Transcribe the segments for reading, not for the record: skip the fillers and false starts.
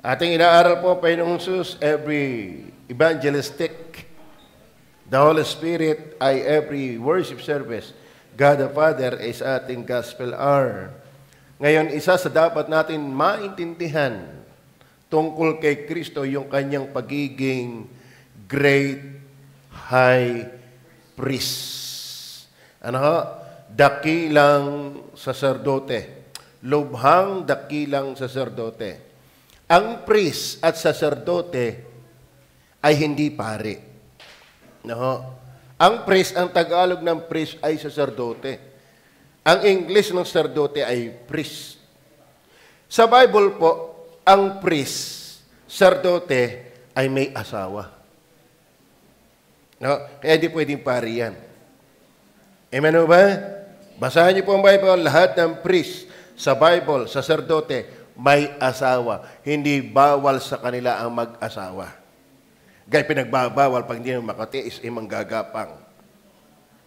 Ating inaaral po, Panginoong Jesus, every evangelistic, the Holy Spirit ay every worship service. God the Father is ating gospel hour. Ngayon, isa sa dapat natin maintindihan tungkol kay Kristo, yung kanyang pagiging great high priest. Ano ho? Dakilang saserdote. Lubhang dakilang saserdote. Ang priest at saserdote ay hindi pare. No? Ang priest, ang Tagalog ng priest ay saserdote. Ang English ng saserdote ay priest. Sa Bible po, ang priest, saserdote ay may asawa. No? Kaya hindi pwedeng pare yan. Amen ba? Basahin niyo po ang Bible, lahat ng priest sa Bible, saserdote, may asawa. Hindi bawal sa kanila ang mag-asawa. Gaya pinagbabawal pag hindi makatiis, manggagapang.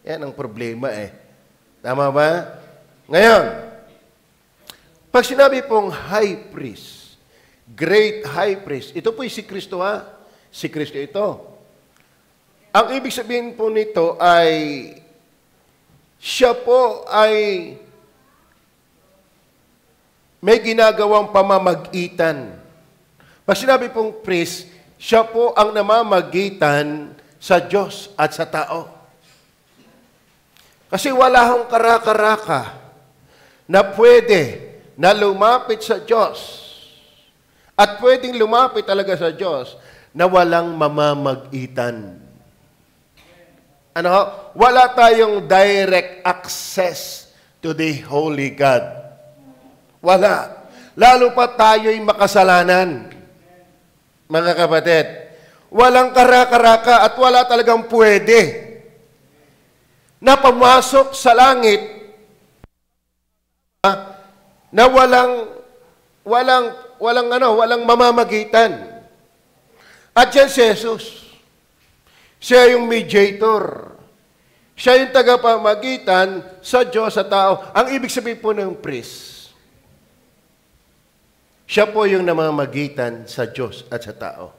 Yan ang problema eh. Tama ba? Ngayon, pag sinabi pong high priest, great high priest, ito po'y si Kristo ha. Si Kristo ito. Ang ibig sabihin po nito ay siya po ay may ginagawang pamamagitan. Pag sinabi pong priest, siya po ang namamagitan sa Diyos at sa tao. Kasi wala hong karaka-raka na pwede na lumapit sa Diyos at pwedeng lumapit talaga sa Diyos na walang mamamagitan. Ano? Wala tayong direct access to the Holy God. Wala. Lalo pa tayo'y makasalanan. Mga kapatid, walang karaka-raka at wala talagang pwede na pumasok sa langit na walang mamamagitan. At yan si Jesus. Siya yung mediator. Siya yung tagapamagitan sa Diyos sa tao. Ang ibig sabihin po ng priest, siya po yung namamagitan sa Diyos at sa tao.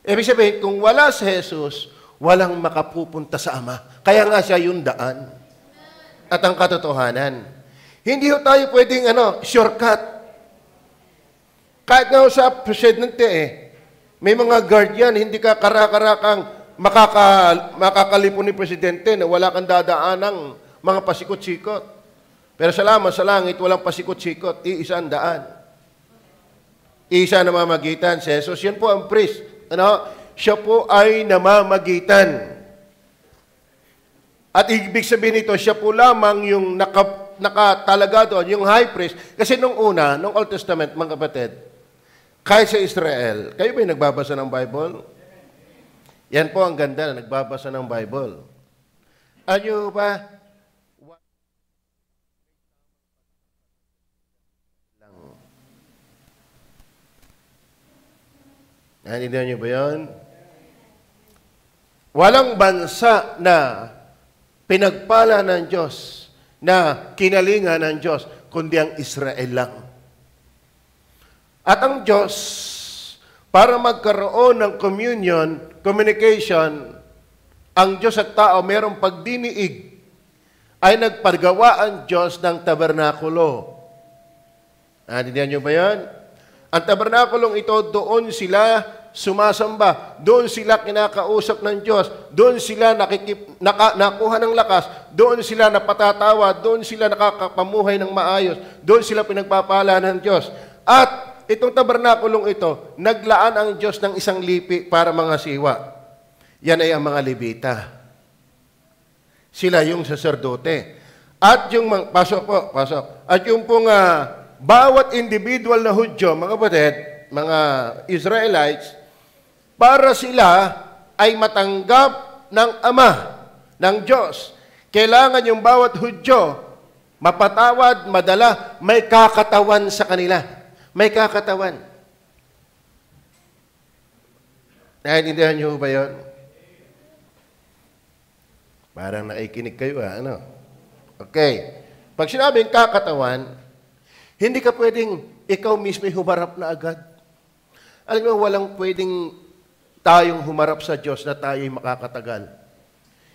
Ibig sabihin, kung wala si Jesus, walang makapupunta sa Ama. Kaya nga siya yung daan at ang katotohanan. Hindi ho tayo pwedeng shortcut. Kahit nga sa presidente may mga guard yan, hindi ka karakarakang makakalipon ni presidente na wala kang dadaanang mga pasikot-sikot. Pero salamat sa langit, walang pasikot-sikot, iisa ang daan. Iisa namamagitan si Jesus. Yan po ang priest. Siya po ay namamagitan. At ibig sabihin nito, siya po lamang yung nakatalaga doon, yung high priest. Kasi nung una, nung Old Testament, mga kapatid, kahit sa Israel, kayo ba yung nagbabasa ng Bible? Yan po ang ganda na nagbabasa ng Bible. Ano ba? Naintindihan niyo ba yun? Walang bansa na pinagpala ng Diyos, na kinalinga ng Diyos, kundi ang Israel lang. At ang Diyos, para magkaroon ng communication, ang Diyos at tao, mayroong pagdiniig, ay nagpagawa ang Diyos ng tabernakulo. Naintindihan niyo ba yun? Ang tabernakulong ito, doon sila sumasamba. Doon sila kinakausap ng Diyos. Doon sila nakuha ng lakas. Doon sila napatatawa. Doon sila nakakapamuhay ng maayos. Doon sila pinagpapala ng Diyos. At itong tabernakulong ito, naglaan ang Diyos ng isang lipi para mga siwa. Yan ay ang mga Levita. Sila yung saserdote. At yung, pasok. At yung pong bawat individual na Hudyo, mga kapatid, mga Israelites, para sila ay matanggap ng Ama, ng Diyos. Kailangan yung bawat Hudyo, mapatawad, madala, may kakatawan sa kanila. May kakatawan. Naintindihan niyo ba yun? Parang nakikinig kayo, ano? Okay. Pag sinabing kakatawan, Hindi ka pwedeng ikaw mismo humarap na agad. Alam mo, walang pwedeng tayong humarap sa Diyos na tayo'y makakatagal.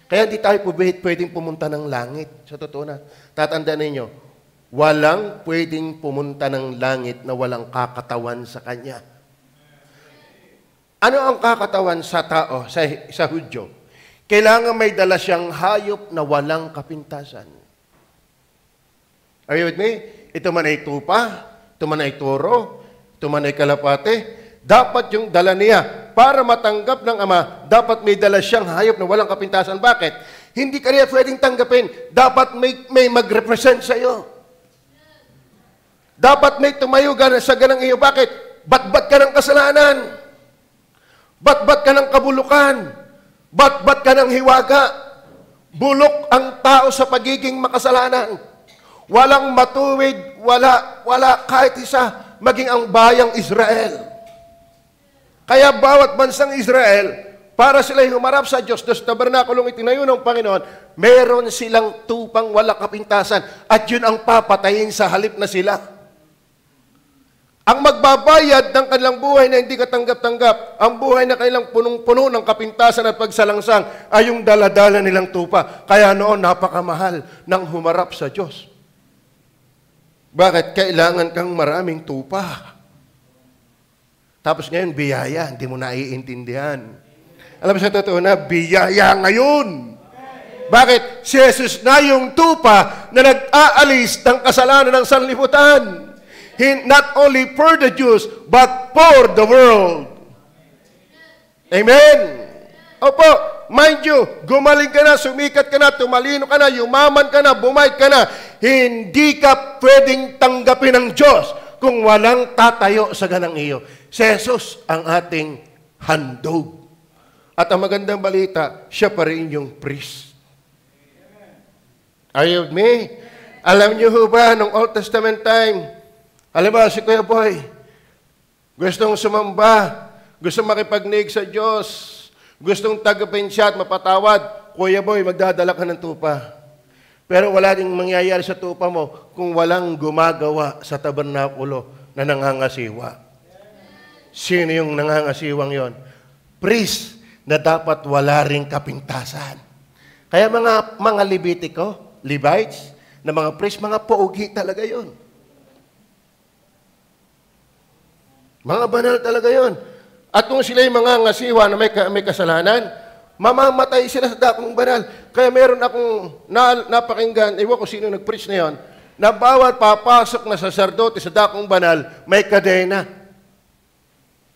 Kaya hindi tayo pwedeng pumunta ng langit. Sa totoo na, tatandaan ninyo, walang pwedeng pumunta ng langit na walang kakatawan sa Kanya. Ano ang kakatawan sa tao, sa Hudyo? Kailangan may dala siyang hayop na walang kapintasan. Are you with me? Ito man ay tupa, ito man ay toro, ito man ay kalapate. Dapat yung dala niya, para matanggap ng Ama, dapat may dala siyang hayop na walang kapintasan. Bakit? Hindi ka niya pwedeng tanggapin. Dapat may mag-represent sa iyo. Dapat may tumayo sa ganang iyo. Bakit? Batbat ka ng kasalanan. Batbat ka ng kabulukan. Batbat ka ng hiwaga. Bulok ang tao sa pagiging makasalanan. Walang matuwid, wala kahit isa, maging ang bayang Israel. Kaya bawat bansang Israel, para sila'y humarap sa Diyos, sa tabernakulong itinayo ng Panginoon, meron silang tupang wala kapintasan, at yun ang papatayin sa halip na sila. Ang magbabayad ng kanilang buhay na hindi katanggap-tanggap, ang buhay na kanilang punong-puno ng kapintasan at pagsalangsang, ay yung daladala nilang tupa. Kaya noon, napakamahal ng humarap sa Diyos. Bakit? Kailangan kang maraming tupa. Tapos ngayon, biyaya, hindi mo naiintindihan. Alam mo sa totoo na, biyaya ngayon. Bakit? Si Jesus na yung tupa na nag-aalis ng kasalanan ng sanlibutan. Not only for the Jews, but for the world. Amen? Opo, mind you, gumaling ka na, sumikat ka na, tumalino ka na, yumaman ka na, bumait ka na, hindi ka pwedeng tanggapin ng Diyos kung walang tatayo sa ganang iyo. Si Jesus ang ating handog. At ang magandang balita, siya pa rin yung priest. Are you with me? Alam niyo ho ba, nung Old Testament time, alam ba, si Kuya Boy, gustong sumamba, gustong makipagnig sa Diyos, gustong tagapin siya at mapatawad, Kuya Boy, magdadala ka ng tupa. Pero wala ding mangyayari sa tupa mo kung walang gumagawa sa tabernakulo na nangangasiwa. Sino yung nangangasiwang yon? Priest na dapat wala ring kapintasan. Kaya mga Levitico, Levites, na mga priest, mga paugi talaga yon. Mga banal talaga yon. At kung sila'y mga ngasiwa na may kasalanan, mamamatay sila sa dakong banal. Kaya meron akong napakinggan, ewan ko sino nag-preach na yon, na bawat papasok na saserdote sa dakong banal, may kadena.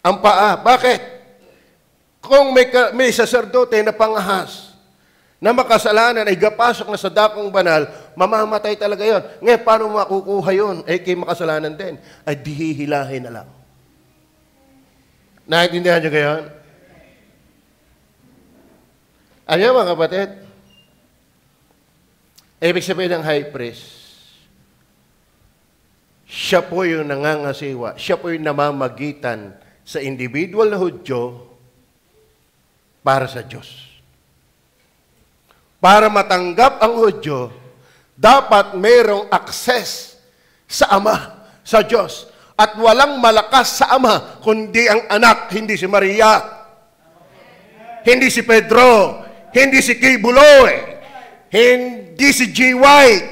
Ang paa. Bakit? Kung may saserdote na pangahas, na makasalanan ay gapasok na sa dakong banal, mamamatay talaga yon. Ngayon, paano makukuha yun? Eh, kay makasalanan din. Ay, dihihilahin na lang. Naintindihan niyo gayon? Ayaw mga kapatid. Ibig sabihin ng high priest, siya po yung nangangasiwa, siya po yung namamagitan sa individual na Hudyo para sa Diyos. Para matanggap ang Hudyo, dapat mayroong access sa Ama, sa Diyos. At walang malakas sa Ama, kundi ang anak, hindi si Maria, hindi si Pedro, hindi si Kay Buloy, hindi si G. White.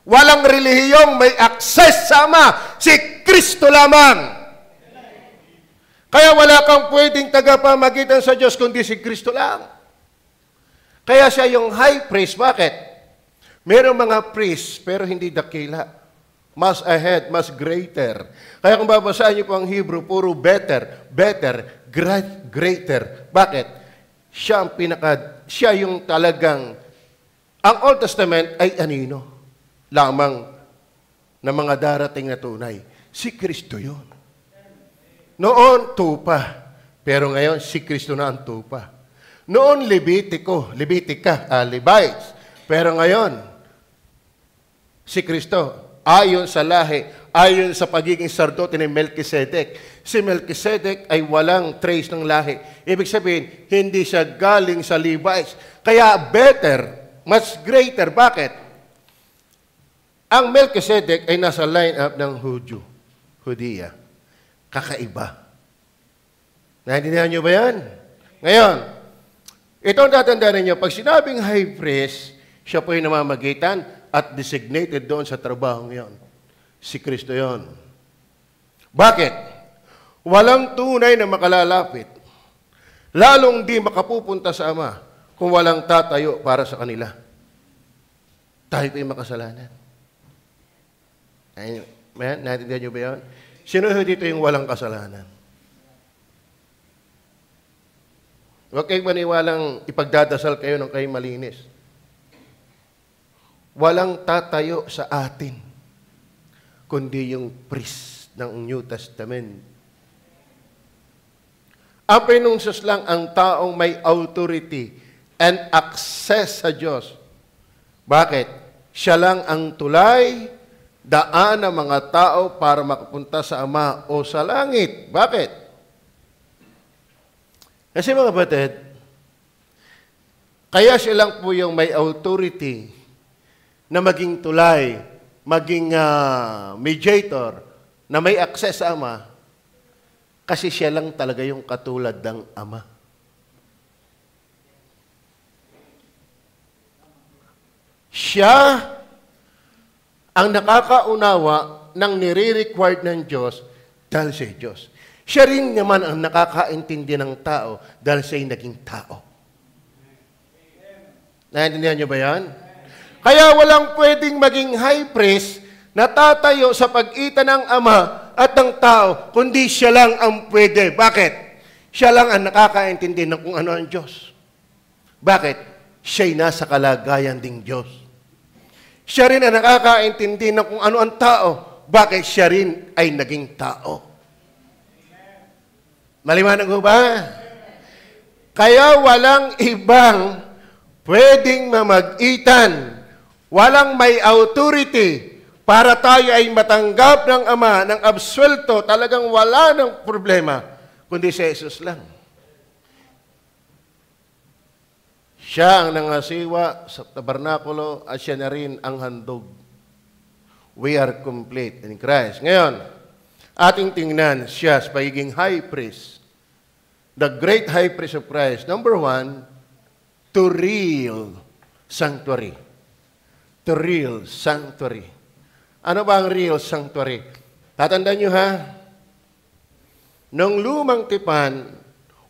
Walang relihiyong may access sa Ama, si Kristo lamang. Kaya wala kang pwedeng tagapamagitan sa Diyos kundi si Kristo lang. Kaya siya yung high priest. Bakit? Merong mga priest, pero hindi dakila. Mas ahead, mas greater. Kaya kung babasahin niyo po ang Hebrew, puro better, greater. Bakit? Siya yung talagang, ang Old Testament ay anino lamang na mga darating na tunay. Si Kristo yun. Noon, tupa. Pero ngayon, si Kristo na ang tupa. Noon, Levites. Pero ngayon, si Kristo, ayon sa lahi, ayon sa pagiging sardote ni Melchizedek. Si Melchizedek ay walang trace ng lahi. Ibig sabihin, hindi siya galing sa Levites. Kaya better, much greater. Bakit? Ang Melchizedek ay nasa line-up ng Hudiya. Kakaiba. Naintindihan niyo ba yan? Ngayon, ito ang tatandaan ninyo. Pag sinabing high priest, siya po yung namamagitan at designated doon sa trabahong yon. Si Kristo yon. Bakit? Walang tunay na makalalapit. Lalong di makapupunta sa Ama kung walang tatayo para sa kanila. Tayo po yung makasalanan. Naintindihan niyo ba yun? Sino dito yung walang kasalanan? Huwag kayong maniwalang ipagdadasal kayo ng kayo malinis. Walang tatayo sa atin, kundi yung priest ng New Testament. Ang pinungsos lang ang taong may authority and access sa Diyos. Bakit? Siya lang ang tulay, daan ng mga tao para makapunta sa Ama o sa langit. Bakit? Kasi mga kapatid, kaya siya lang po yung may authority na maging tulay, maging mediator, na may access sa Ama, kasi siya lang talaga yung katulad ng Ama. Siya ang nakakaunawa ng nire-required ng Diyos dahil siya Diyos. Siya rin naman ang nakakaintindi ng tao dahil siya'y naging tao. Naintindihan niyo ba yan? Kaya walang pwedeng maging high priest na tatayo sa pagitan ng Ama at ng tao, kundi siya lang ang pwede. Bakit? Siya lang ang nakakaintindi ng kung ano ang Diyos. Bakit? Siya'y nasa kalagayan ding Diyos. Siya rin ang nakakaintindi ng kung ano ang tao. Bakit? Siya rin ay naging tao. Maliwanag ko ba? Kaya walang ibang pwedeng mamag-itan, walang may authority para tayo ay matanggap ng Ama, ng absuelto, talagang wala ng problema, kundi si Jesus lang. Siya ang nangasiwa sa tabernakulo at siya na rin ang handog. We are complete in Christ. Ngayon, ating tingnan siya sa pagiging high priest. The great high priest of Christ. Number one, to real sanctuary. To real sanctuary. Ano ba ang real sanctuary? Tatandaan nyo ha? Noong lumang tipan,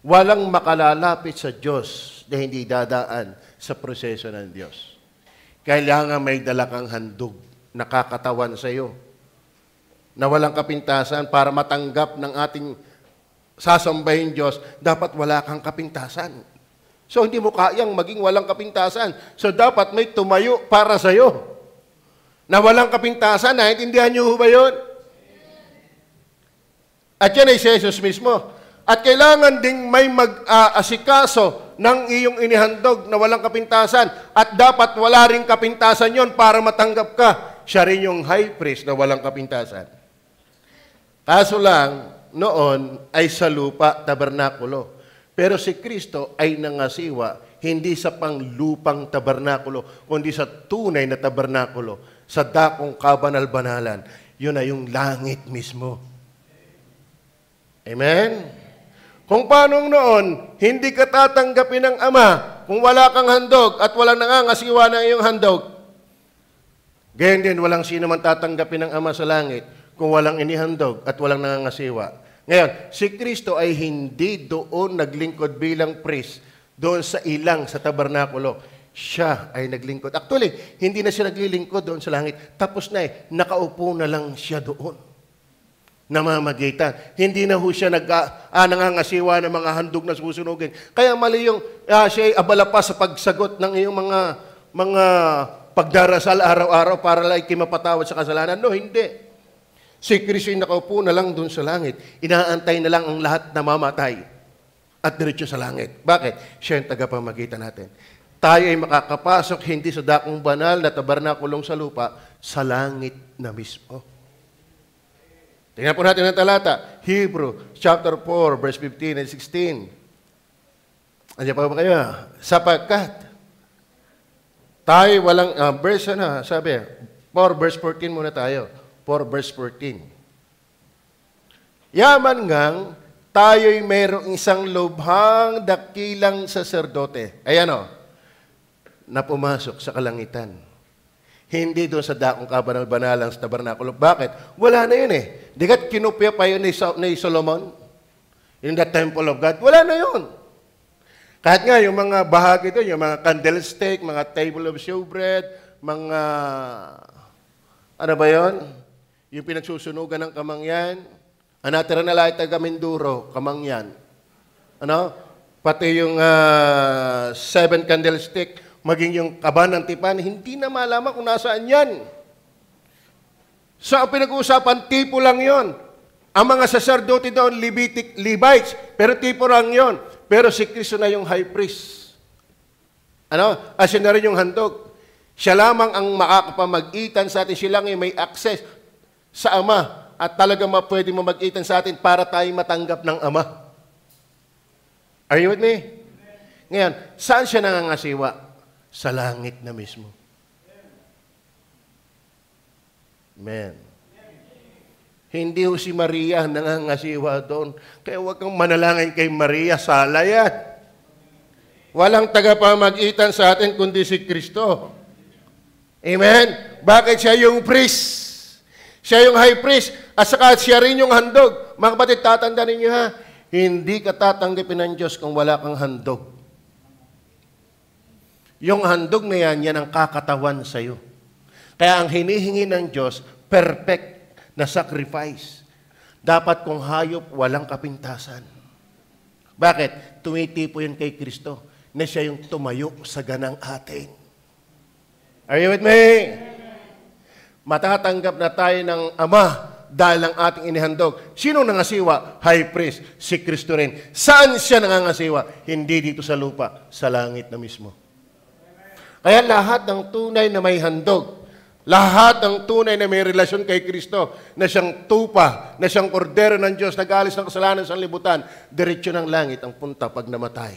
walang makalalapit sa Diyos na hindi dadaan sa proseso ng Diyos. Kailangan may dala kang handog, nakakatawan sa iyo, na walang kapintasan para matanggap ng ating sasambahin Diyos, dapat wala kang kapintasan. So, hindi mo kayang maging walang kapintasan. So, dapat may tumayo para sa iyo. Na walang kapintasan, naintindihan niyo ba yun? At yan ay si Jesus mismo. At kailangan ding may mag-asikaso ng iyong inihandog na walang kapintasan. At dapat wala ring kapintasan yon para matanggap ka. Siya rin yung high priest na walang kapintasan. Kaso lang, noon ay sa lupa, tabernakulo. Pero si Kristo ay nangasiwa, hindi sa panglupang tabernakulo, kundi sa tunay na tabernakulo, sa dakong kabanal-banalan. Yun ay yung langit mismo. Amen? Kung paanong noon, hindi ka tatanggapin ng Ama kung wala kang handog at walang nangangasiwa na iyong handog. Gayon din, walang sino man tatanggapin ng Ama sa langit kung walang inihandog at walang nangangasiwa. Ngayon, si Kristo ay hindi doon naglingkod bilang priest, doon sa ilang, sa tabernakulo. Siya ay naglingkod. Actually, hindi na siya naglilingkod doon sa langit. Tapos na nakaupo na lang siya doon. Namamagitan. Hindi na ho siya nangangasiwa ng mga handog na susunugin. Kaya mali yung siya ay abala pa sa pagsagot ng iyong mga pagdarasal araw-araw para lang ikimapatawad sa kasalanan. No, hindi. Si Kristo ay nakaupo na lang doon sa langit. Inaantay na lang ang lahat na mamatay at diretso sa langit. Bakit? Siya ang tagapamagitan natin. Tayo ay makakapasok hindi sa dakong banal na tabernakulong sa lupa, sa langit na mismo. Tingnan po natin ang talata. Hebrew chapter 4, verse 15 and 16. Andiyan pa ba kayo? Sapagkat tayo walang, verse sabi, 4 verse 14 muna tayo. 4 verse 14. Yaman ngang tayo'y mayroong isang lubhang dakilang saserdote. Ayan o, na pumasok sa kalangitan. Hindi doon sa dakong kabanal-banalang sa tabernakulo. Bakit? Wala na yun eh. Di ka't kinupya pa yun ni Solomon? In the temple of God? Wala na yun. Kahit nga yung mga bahagi doon, yung mga candlestick, mga table of showbread, mga, ano ba yun? Yung pinagsusunugan ng kamangyan, anatira na lahat taga Minduro, kamangyan. Ano? Pati yung 7 candlestick, maging yung kaban ng tipan, hindi na malaman kung nasaan yan. So, ang pinag-uusapan, tipo lang yon. Ang mga sacerdote doon, Levites, pero tipo lang yon. Pero si Kristo na yung high priest. Ano? Siya na rin yung handog. Siya lamang ang makakapamagitan sa atin. Siya lang yung may access sa Ama. At talagang pwede mo mag-itan sa atin para tayo matanggap ng Ama. Are you with me? Ngayon, saan siya nangangasiwa? Sa langit na mismo. Amen. Hindi ho si Maria nangangasiwa doon. Kaya huwag kang manalangin kay Maria, sala yan. Walang tagapamagitan sa atin kundi si Kristo. Amen? Bakit siya yung priest? Siya yung high priest. At saka siya rin yung handog. Mga kapatid, tatandaan ninyo ha, hindi ka tatanggapin ng Diyos kung wala kang handog. Yung handog na yan ang kakatawan sa'yo. Kaya ang hinihingi ng Diyos, perfect na sacrifice. Dapat kung hayop, walang kapintasan. Bakit? Tumitipo yan kay Kristo na siya yung tumayo sa ganang atin. Are you with me? Matatanggap na tayo ng Ama dahil ang ating inihandog. Sino nangasiwa? High priest. Si Kristo rin. Saan siya nangangasiwa? Hindi dito sa lupa, sa langit na mismo. Kaya lahat ng tunay na may handog, lahat ng tunay na may relasyon kay Kristo, na siyang tupa, na siyang kordero ng Diyos, nag-aalis ng kasalanan sa libutan, diretsyo ng langit ang punta pag namatay.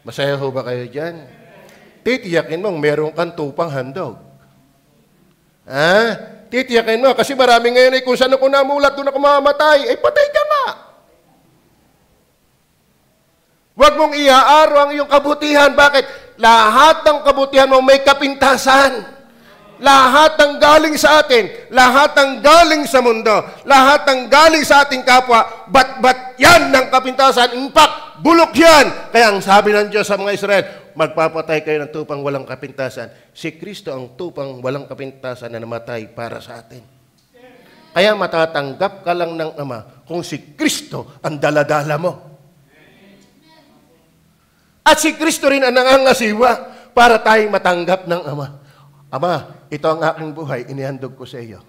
Masaya ho ba kayo dyan? Titiyakin mo, meron kang tupang handog. Titiyakin mo, kasi marami ngayon ay kung saan ako namulat, doon ako mamamatay, ay patay ka nga. Huwag mong iaaro ang iyong kabutihan. Bakit? Lahat ng kabutihan mo may kapintasan. Lahat ng galing sa atin, lahat ng galing sa mundo, lahat ng galing sa ating kapwa, bat yan ng kapintasan. In fact, bulok yan. Kaya ang sabi ng Diyos sa mga Israel, magpapatay kayo ng tupang walang kapintasan. Si Kristo ang tupang walang kapintasan na namatay para sa atin. Kaya matatanggap ka lang ng Ama kung si Kristo ang daladala mo. At si Kristo rin ang nangangasiwa para tayong matanggap ng Ama. Ama, ito ang aking buhay, inihandog ko sa iyo.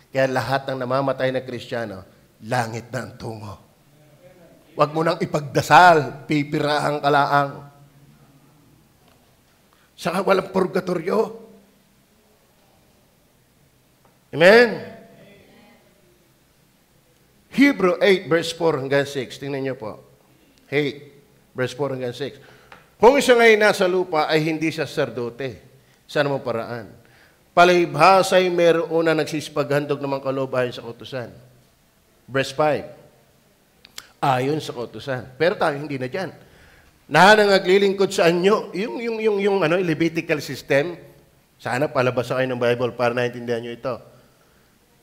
Kaya lahat ng namamatay na Kristiyano, langit na ang tungo. Huwag mo nang ipagdasal, pipiraang kalaang. Saka walang purgatoryo. Amen? Hebrew 8 verse 4 hanggang 6. Tingnan niyo po. 8 verse 4 hanggang 6. Kung siya ngayon nasa lupa ay hindi siya sacerdote. Saan mo paraan? Palibhasa'y meron na nagsisipaghandog ng mga kaloob ayon sa kautusan. Verse 5. Ayon sa kautusan. Pero tayo hindi na dyan. Naglilingkod sa anyo, yung Levitical system, sana palabas kayo ng Bible para naintindihan nyo ito.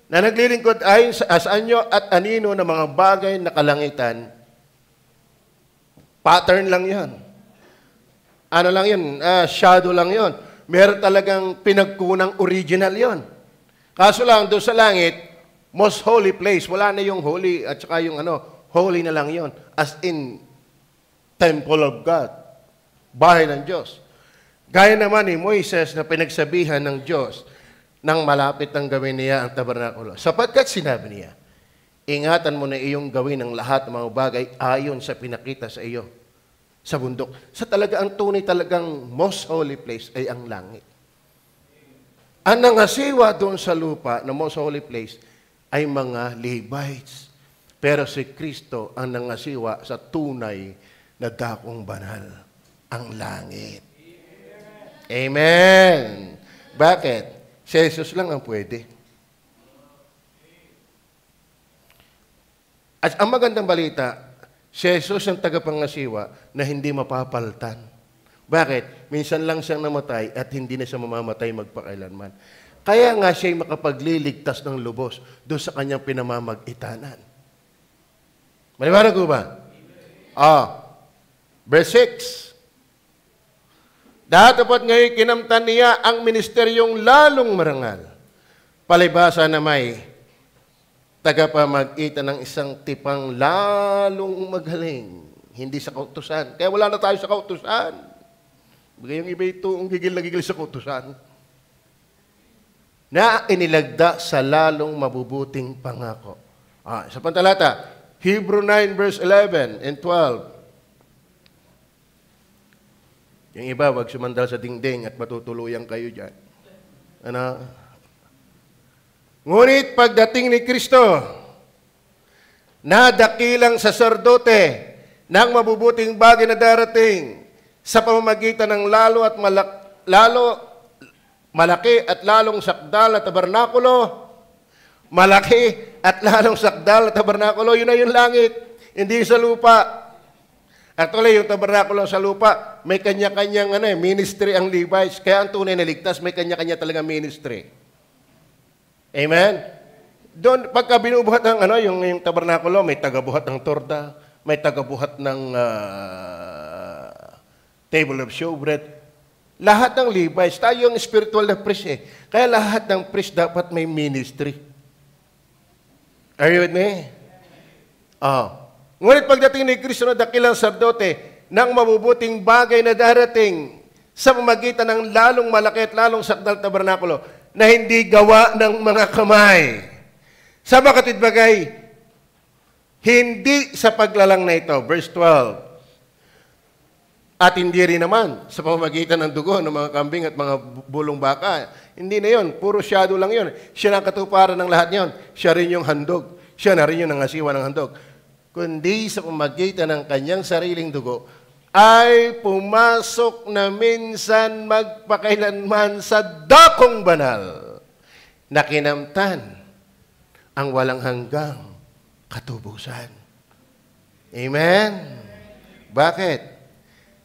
Na naglilingkod ayon sa anyo at anino ng mga bagay na kalangitan, pattern lang yan. Ano lang yun? Shadow lang yun. Meron talagang pinagkunang original yon. Kaso lang, doon sa langit, most holy place, wala na yung holy at saka yung holy na lang yon. As in, temple of God. Bahay ng Diyos. Gaya naman ni Moises na pinagsabihan ng Diyos nang malapit ng gawin niya ang tabernakulo. Sapagkat sinabi niya, ingatan mo na iyong gawin ang lahat ng mga bagay ayon sa pinakita sa iyo sa bundok. Sa talaga, ang tunay talagang most holy place ay ang langit. Ang nangasiwa doon sa lupa na most holy place ay mga Levites. Pero si Kristo ang nangasiwa sa tunay na dakong banal, ang langit. Amen. Bakit? Si Jesus lang ang pwede. At ang magandang balita, si Jesus ang tagapangasiwa na hindi mapapaltan. Bakit? Minsan lang siyang namatay at hindi na siya mamamatay magpakailanman. Kaya nga siya'y makapagliligtas ng lubos doon sa kanyang pinamamag-itanan. Maliwanag ko ba? Verse 6. Datapat ngayon kinamtan niya ang ministeryong lalong marangal. Palibasa na may tagapamagitan ng isang tipang lalong magaling. Hindi sa kautusan. Kaya wala na tayo sa kautusan. Bagay yung iba ito, ang gigil na gigil sa kautusan. Na inilagda sa lalong mabubuting pangako. Sa pantalata, Hebrew 9 verse 11 and 12. Yung iba, wag sumandal sa dingding at matutuluyan kayo dyan. Ngunit pagdating ni Kristo, na dakilang saserdote ng mabubuting bagay na darating sa pamamagitan ng malaki at lalong sakdal na tabernakulo, malaki at lalong sakdal na tabernakulo, yun na yung langit, hindi sa lupa. Actually, yung tabernakulo sa lupa, may kanya-kanyang ministry ang Levites. Kaya ang tunay na ligtas, may kanya-kanya talaga ministry. Amen? Doon, pagka binubuhat ng yung tabernakulo, may tagabuhat ng torta, may tagabuhat ng table of showbread. Lahat ng Levites, tayo yung spiritual na priest eh. Kaya lahat ng priest dapat may ministry. Are you with me? Ngunit pagdating ni Kristo na dakilang sardote ng mabubuting bagay na darating sa pamagitan ng lalong malaki at lalong sakdal tabernakulo na hindi gawa ng mga kamay. Sa makatid bagay, hindi sa paglalang na ito. Verse 12. At hindi rin naman sa pamamagitan ng dugo ng mga kambing at mga bulong baka. Hindi na yun. Puro shadow lang yun. Siya ang katuparan ng lahat yun. Siya rin yung handog. Siya na rin yung nangasiwa ng handog. Kundi sa pamamagitan ng kanyang sariling dugo, ay pumasok na minsan magpakailanman sa dakong banal na kinamtan ang walang hanggang katubusan. Amen? Bakit?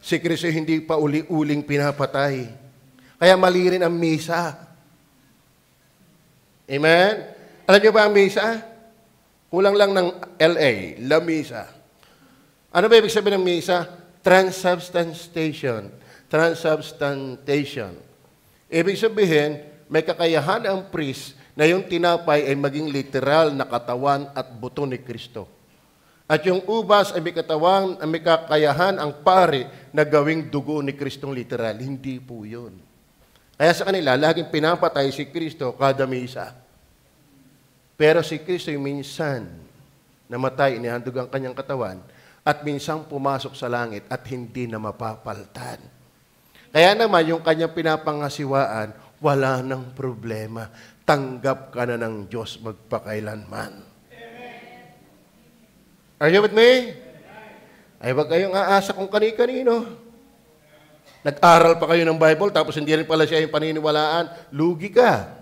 Si Kristo hindi pa uli-uling pinapatay. Kaya mali rin ang misa. Amen? Alam niyo ba ang misa? Kulang lang ng LA, La Misa. Ano ba ibig sabihin ng misa? Transubstantiation. Transubstantiation. Ibig sabihin, may kakayahan ang priest na yung tinapay ay maging literal na katawan at buto ni Kristo. At yung ubas ay may katawan, ay may kakayahan ang pare na gawing dugo ni Kristong literal. Hindi po yun. Kaya sa kanila, laging pinapatay si Kristo kada misa. Pero si Kristo yung minsan namatay, inihandog ang kanyang katawan, at minsang pumasok sa langit at hindi na mapapaltan. Kaya naman, yung kanyang pinapangasiwaan, wala nang problema. Tanggap ka na ng Diyos magpakailanman. Are you with me? Ay, wag kayong aasa kung kani-kanino. Nag-aral pa kayo ng Bible, tapos hindi rin pala siya yung paniniwalaan. Lugi ka.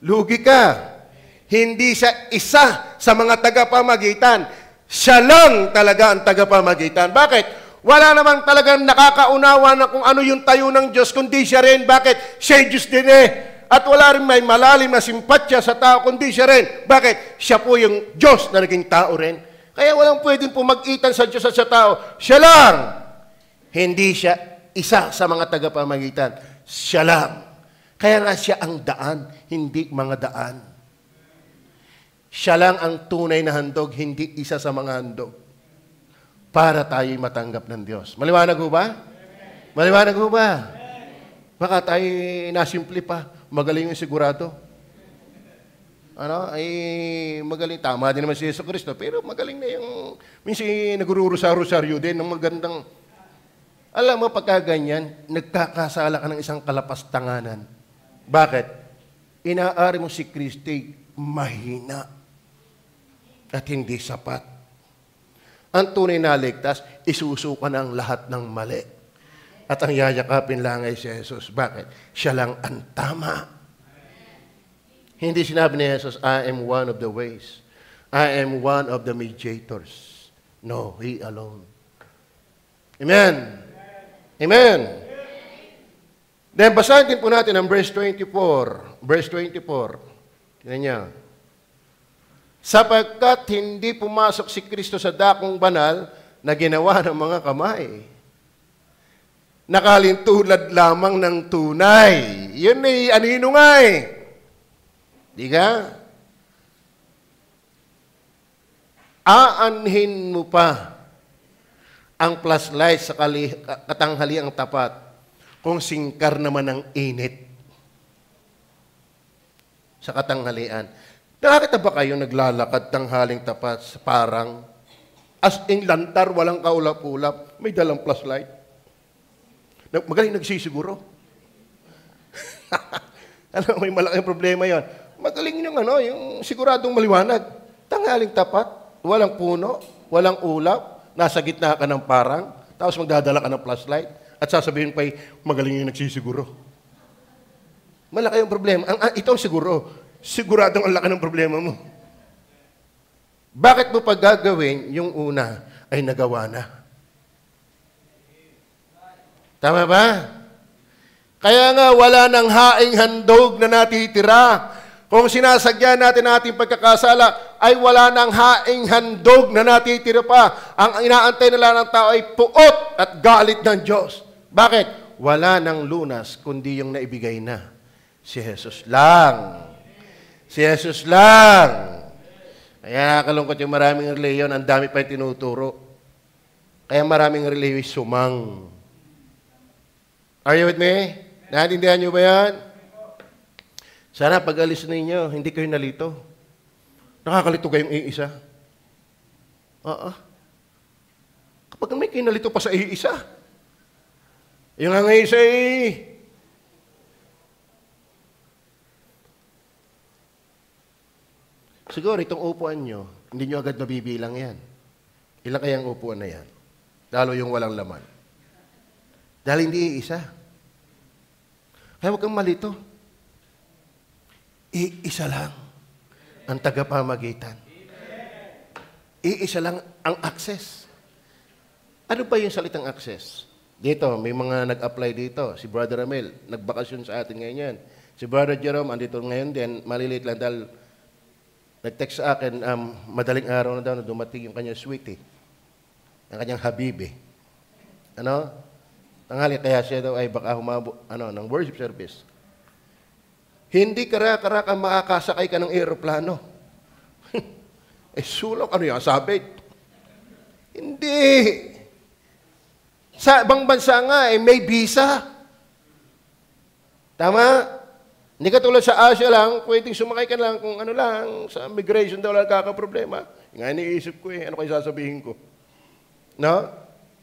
Lugi ka. Hindi siya isa sa mga tagapamagitan. Siya lang talaga ang tagapamagitan. Bakit? Wala namang talagang nakakaunawa na kung ano yung tayo ng Diyos, kundi siya rin. Bakit? Siya Diyos din eh. At wala rin may malalim na simpatya sa tao, kundi siya rin. Bakit? Siya po yung Diyos na naging tao rin. Kaya walang pwedeng pumagitan sa Diyos at sa tao. Siya lang. Hindi siya isa sa mga tagapamagitan. Siya lang. Kaya nga siya ang daan, hindi mga daan. Siya lang ang tunay na handog, hindi isa sa mga handog. Para tayo'y matanggap ng Diyos. Maliwanag ho ba? Maliwanag ho ba? Baka tayo nasimple pa. Magaling yung sigurado. Magaling. Tama din naman si Yesu Cristo, pero magaling na yung, minsan nagururusaryo din ng magandang, alam mo, pagka ganyan, nagkakasala ka ng isang kalapastanganan. Bakit? Inaari mo si Kristo mahina at hindi sapat. Ang tunay na ligtas, isusuka ng lahat ng mali. At ang yayakapin lang ay si Jesus. Bakit? Siya lang ang tama. Hindi sinabi ni Jesus, I am one of the ways. I am one of the mediators. No, He alone. Amen. Amen. Then, basahin din po natin ang verse 24. Verse 24. Tingnan niya. Sapagkat hindi pumasok si Kristo sa dakong banal na ginawa ng mga kamay. Nakalintulad lamang ng tunay. Yun ay anino nga eh. Di ka? Aanhin mo pa ang flashlight sa katanghaliang tapat kung singkar naman ang init sa katanghalian. Nakakita ba kayo naglalakad tanghaling tapat sa parang as in lantar, walang kaulap-ulap, may dalang flashlight? Magaling nagsisiguro. Ano, may malaking problema yon. Magaling yung yung siguradong maliwanag. Tanghaling tapat, walang puno, walang ulap, nasa gitna ka ng parang, tapos magdadala ka ng flashlight, at sasabihin pa, magaling yung nagsisiguro. Malaki yung problema. Ito ang siguro. Siguradong ang laki ng problema mo. Bakit mo pag gagawin yung una ay nagawa na? Tama ba? Kaya nga wala nang haing handog na natitira. Kung sinasadya natin ating pagkakasala, ay wala nang haing handog na natitira pa. Ang inaantay nila ng tao ay puot at galit ng Diyos. Bakit? Wala nang lunas, kundi yung naibigay na. Si Jesus lang. Si Jesus lang. Kaya nakakalungkot yung maraming reliyon, ang dami pa yung tinuturo. Kaya maraming reliyon sumang. Are you with me? Naintindihan nyo ba yan? Sana pag-alis ninyo, hindi kayo nalito. Nakakalito kayong iisa. Kapag may kinalito pa sa iisa, yung ang isa siguro itong upuan nyo, hindi nyo agad mabibilang yan. Ilan kayang upuan na yan? Lalo yung walang laman. Dahil hindi iisa. Kaya huwag kang malito. Iisa lang ang tagapamagitan. Iisa lang ang access. Ano ba yung salitang access? Dito, may mga nag-apply dito. Si Brother Ramel, nagbakasyon sa atin ngayon yan. Si Brother Jerome, andito ngayon din, maliliit lang dahil nag-text sa akin, madaling araw na daw na dumating yung kanyang sweetie, ang kanyang habibi. Ano? Tanghali, kaya siya daw ay baka humabo, ng worship service. Hindi kara-karaka makakasakay ka ng aeroplano. Sulok, ano yan, sabit? Hindi. Sa ibang bansa nga, may visa. Tama? Hindi ka tulad sa Asia lang, pwedeng sumakay ka lang kung ano lang, sa immigration daw lang kakaproblema. Nga iniisip ko ano kayo sasabihin ko. No?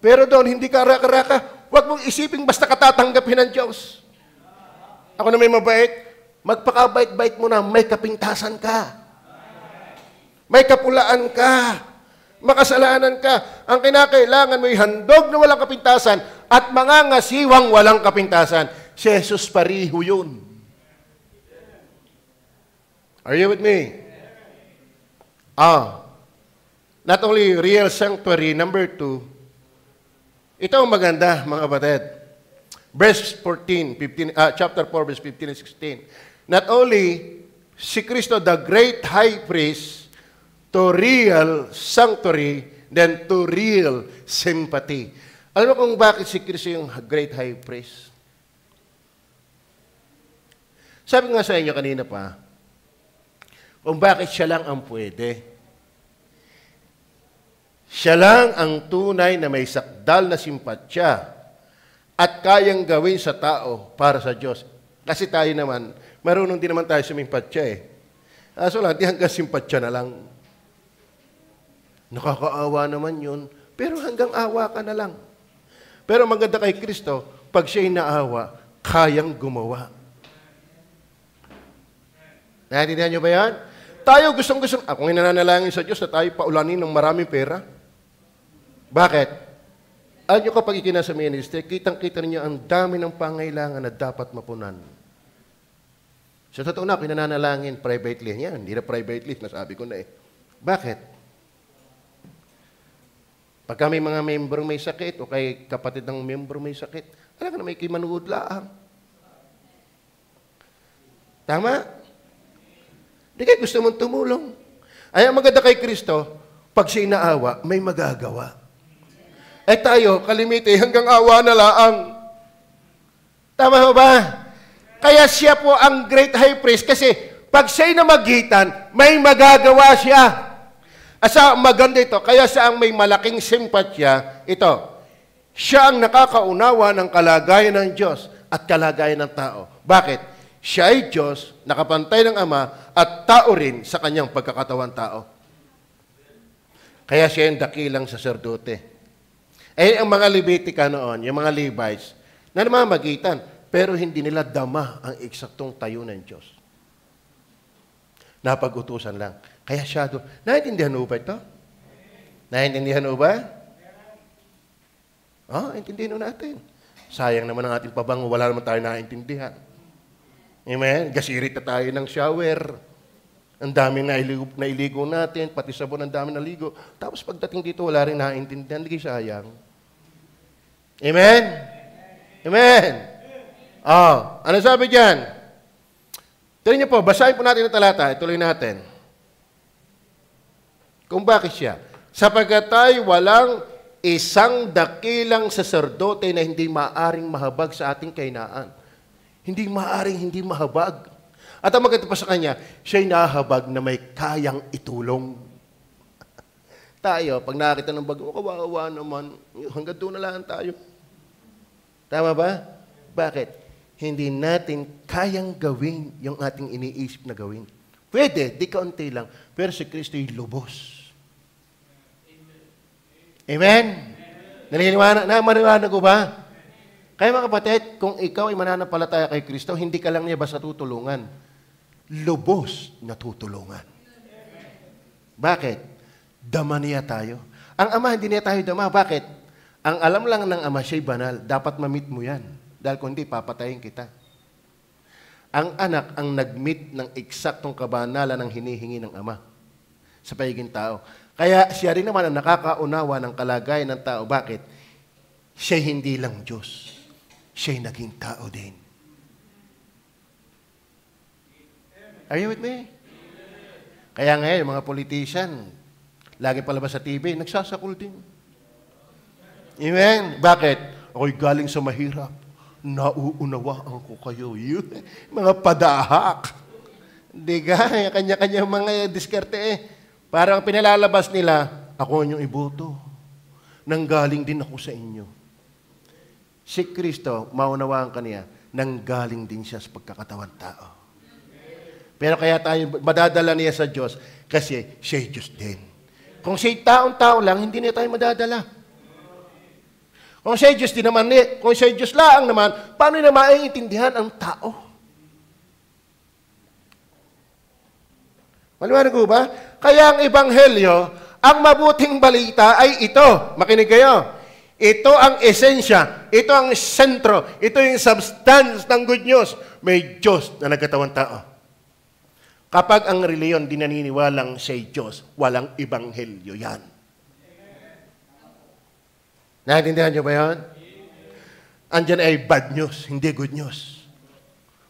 Pero doon, hindi kara-karaka. Huwag mong isiping basta katatanggapin ng Diyos. Ako na may mabait, magpakabait-bait mo na, may kapintasan ka. May kapulaan ka. Makasalanan ka. Ang kinakailangan mo ay handog na walang kapintasan at mga ngasiwang walang kapintasan. Si Jesus pariho yun. Are you with me? Not only real sanctuary, number 2, ito ang maganda, mga kapatid. Verse 14, chapter 4, verse 15 and 16. Not only si Kristo, the great high priest, to real sanctuary, then to real sympathy. Alam mo kung bakit si Kristo yung great high priest? Sabi nga sa inyo kanina pa, kung bakit siya lang ang pwede. Siya lang ang tunay na may sakdal na simpatsya at kayang gawin sa tao para sa Diyos. Kasi tayo naman, marunong din naman tayo sumimpatsya eh. Kaso lang, di hanggang simpatsya na lang. Nakakaawa naman yun, pero hanggang awa ka na lang. Pero maganda kay Kristo, pag siya'y naawa, kayang gumawa. Naintindihan niyo ba yan? Tayo gustong-gusto, akong nananalangin sa Diyos na tayo paulanin ng maraming pera. Bakit? Alam nyo kapag ikinasa sa ministry, kitang-kita ninyo ang dami ng pangailangan na dapat mapunan. Sa totoo na, pinananalangin privately. Yan, hindi na privately, nasabi ko na eh. Bakit? Pagka may mga member may sakit o kay kapatid ng member may sakit, alam ka na may kimanuod laang. Tama? Di kayo gusto mong tumulong. Ay, ang maganda kay Kristo, pag siya inaawa, may magagawa. Eh tayo, kalimiti, hanggang awa na laang. Tama ba? Kaya siya po ang great high priest kasi pag siya'y namagitan, may magagawa siya. Asa maganda ito, kaya siya ang may malaking simpatya, ito, siya ang nakakaunawa ng kalagayan ng Diyos at kalagayan ng tao. Bakit? Siya ay Diyos, nakapantay ng Ama, at tao rin sa kanyang pagkakatawan tao. Kaya siya yung dakilang saserdote. Eh, ang mga Levitica noon, yung mga Levites, na namamagitan, pero hindi nila dama ang eksaktong tayo ng Diyos. Napag-utusan lang. Kaya siya doon. Naintindihan mo ba ito? Naintindihan mo ba? Intindihan natin. Sayang naman ang ating pabango, wala naman tayo naintindihan. Amen? Gasirit na tayo ng shower. Ang daming nailigo natin, pati sabon ang daming naligo. Tapos pagdating dito, wala rin naintindihan. Hindi sayang. Amen? Amen? Ano sabi dyan? Tignan niyo po, basahin po natin ang talata. Ituloy natin. Kung bakit siya? Sapagkat tayo walang isang dakilang saserdote na hindi maaring mahabag sa ating kahinaan. Hindi maaring hindi mahabag. At ang maganda pa sa kanya, siya'y nahabag na may kayang itulong. Tayo, pag nakakita ng bago, kawawa naman, hanggang doon na lang tayo. Tama ba? Bakit? Hindi natin kayang gawin yung ating iniisip na gawin. Pwede, di kaunti lang, pero si Kristo'y lubos. Amen? Mariwana ko ba? Kaya mga kapatid, kung ikaw ay mananampalataya kay Kristo, hindi ka lang niya basta tutulungan. Lubos na tutulungan. Bakit? Dama niya tayo. Ang Ama, hindi niya tayo dama. Bakit? Ang alam lang ng Ama, siya'y banal. Dapat ma-meet mo yan. Dahil kung hindi, papatayin kita. Ang anak ang nag-meet ng eksaktong kabanalan ng hinihingi ng Ama sa pagiging tao. Kaya siya rin naman ang nakakaunawa ng kalagayan ng tao. Bakit? Siya'y hindi lang Diyos. Siya'y naging tao din. Are you with me? Kaya ngayon, mga politician, lagi palabas sa TV, nagsasakul din. Amen? Bakit? Ako'y galing sa mahirap. Nauunawaan ko kayo. Mga padahak. Hindi ka, kanya-kanya mga diskarte eh. Parang pinalalabas nila, ako ang inyong iboto. Nanggaling din ako sa inyo. Si Kristo, maunawaan ka niya, nanggaling din siya sa pagkakatawan tao. Pero kaya tayo, madadala niya sa Diyos kasi siya'y Diyos din. Kung siya'y taong-tao lang, hindi niya tayo madadala. Kung siya'y Diyos din naman, kung siya'y Diyos laang naman, paano niya maiintindihan ang tao? Maliwanag ko ba? Kaya ang Ebanghelyo, ang mabuting balita ay ito. Makinig kayo. Ito ang esensya. Ito ang sentro. Ito yung substance ng good news. May Diyos na nagkatawang tao. Kapag ang reliyon di naniniwalang siya'y Diyos, walang Ebanghelyo yan. Naintindihan niyo ba yan? Andyan ay bad news, hindi good news.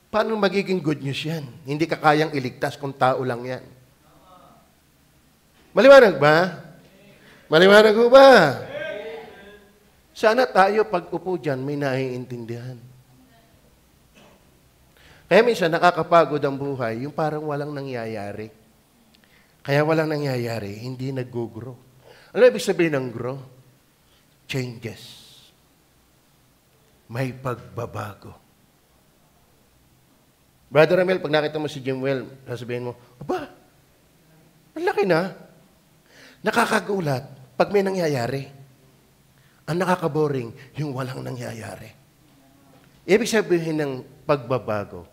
Paano magiging good news yan? Hindi ka kayang iligtas kung tao lang yan. Maliwanag ba? Maliwanag ba? Sana tayo pag upo dyan, may naiintindihan. Kaya minsan nakakapagod ang buhay, yung parang walang nangyayari. Kaya walang nangyayari, hindi nag-grow. Ano ibig sabihin ng grow? Changes. May pagbabago. Brother Ramel, pag nakita mo si Jimwell, sasabihin mo, aba, ang laki na. Nakakagulat pag may nangyayari. Ang nakakaboring, yung walang nangyayari. Ibig sabihin ng pagbabago,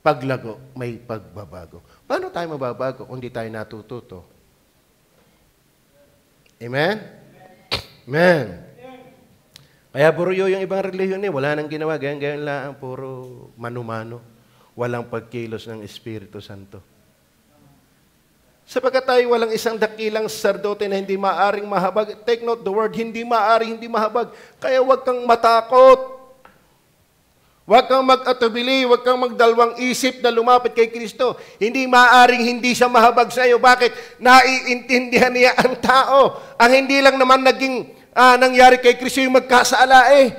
paglago, may pagbabago. Paano tayo mababago kung di tayo natututo? Amen? Amen. Kaya puro yung ibang relihiyon wala nang ginawa, ganyan lang, puro mano-mano. walang pagkilos ng Espiritu Santo. Sapagkat tayo walang isang dakilang sacerdote na hindi maaring mahabag. Take note the word, hindi maaring, hindi mahabag. Kaya huwag kang matakot. Huwag kang mag-atubili, huwag kang magdalawang isip na lumapit kay Kristo. Hindi maaring hindi siya mahabag sa iyo. Bakit? Naiintindihan niya ang tao. Ang hindi lang naman naging nangyari kay Kristo yung magkasala eh.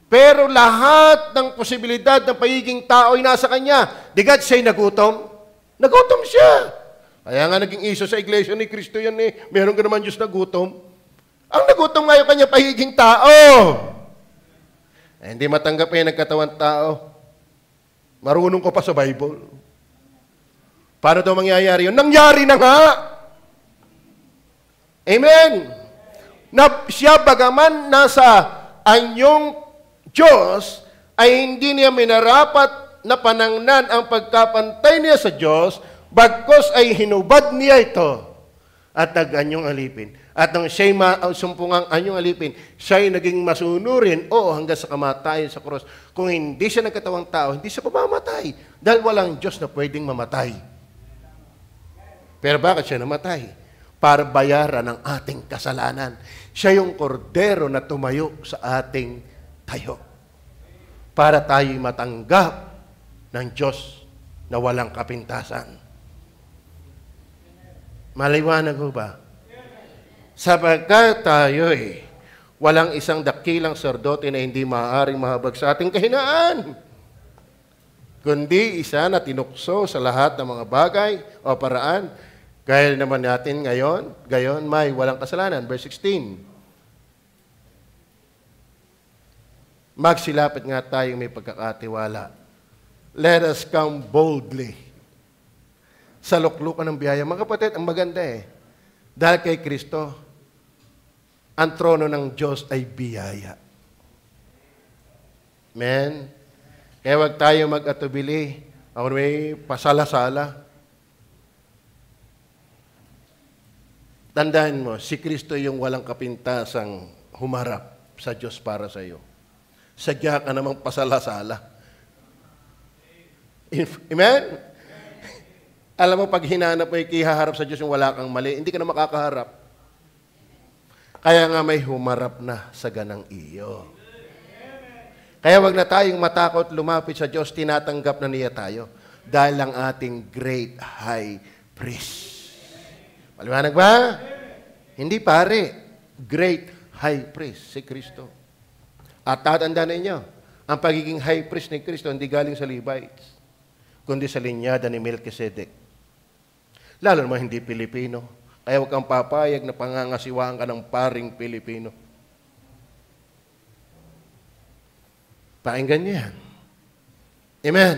Pero lahat ng posibilidad ng pagiging tao ay nasa Kanya. Digad siya'y nagutom? Nagutom siya. Kaya nga naging iso sa iglesia ni Kristo yan eh. Meron ka naman Diyos na gutom. Ang nagutom nga yung Kanya pagiging tao. Hindi matanggap yung nagkatawan tao. Marunong ko pa sa Bible. Paano daw mangyayari yun? Nangyari na nga! Amen! Na siya bagaman nasa anyong Diyos, ay hindi niya minarapat na panangnan ang pagkapantay niya sa Diyos, bagkos ay hinubad niya ito at nag-anyong alipin. At nung siya'y sumpungang anyong alipin, siya'y naging masunurin o hanggang sa kamatayan sa krus. Kung hindi siya nagkatawang tao, hindi siya mamamatay. Dahil walang Diyos na pwedeng mamatay. Pero bakit siya namatay? Para bayaran ang ating kasalanan. Siya yung kordero na tumayo sa ating tayo. Para tayo'y matanggap ng Diyos na walang kapintasan. Maliwanag ho ba? Sapagkat tayo'y walang isang dakilang sacerdote na hindi maaaring mahabag sa ating kahinaan, kundi isa na tinukso sa lahat ng mga bagay o paraan, gaya naman natin gayon may walang kasalanan. Verse 16. Magsilapit nga tayong may pagkakatiwala. Let us come boldly sa luklukan ng biyaya. Mga kapatid, ang maganda eh. Dahil kay Kristo, ang trono ng Diyos ay biyaya. Amen? Kaya huwag tayo mag-atubili. Ako may pasala-sala. Tandaan mo, si Kristo yung walang kapintasang humarap sa Diyos para sa iyo. Sadya ka namang pasala-sala. Amen? Alam mo, pag hinanap mo yung kihaharap sa Diyos yung wala kang mali, hindi ka na makakaharap. Kaya nga may humarap na sa ganang iyo. Kaya wag na tayong matakot lumapit sa Diyos, tinatanggap na niya tayo. Dahil ang ating great high priest. Maliwanag ba? Hindi pare. Great high priest, si Kristo. At tatandaan ninyo, ang pagiging high priest ni Kristo hindi galing sa Levites, kundi sa linyada ni Melchizedek. Lalo naman hindi Pilipino. Kaya huwag kang papayag na pangangasiwaan ka ng paring Pilipino. Pakinggan niyo yan. Amen.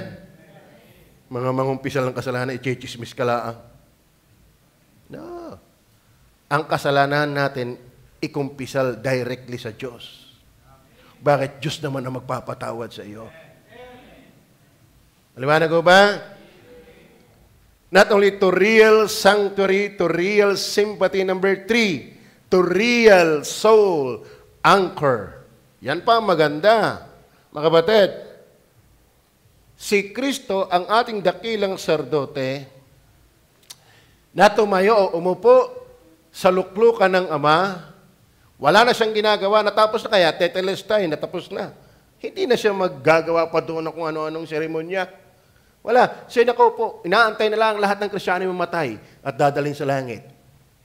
Mga mangumpisal ng kasalanan, i-chismis ka lang. No. Ang kasalanan natin, ikumpisal directly sa Diyos. Bakit? Diyos naman ang magpapatawad sa iyo. Maliwanag ko ba? Not only to real sanctuary, to real sympathy. Number 3, to real soul anchor. Yan pa maganda. Mga kapatid, si Kristo ang ating dakilang sacerdote na tumayo o umupo sa luklukan ng Ama. Wala na siyang ginagawa, natapos na kaya, tetelestai, natapos na. Hindi na siya maggagawa pa doon ng kung ano-anong seremonya. Wala. Siya nakaupo. Inaantay na lang lahat ng Kristyano mamatay at dadalhin sa langit.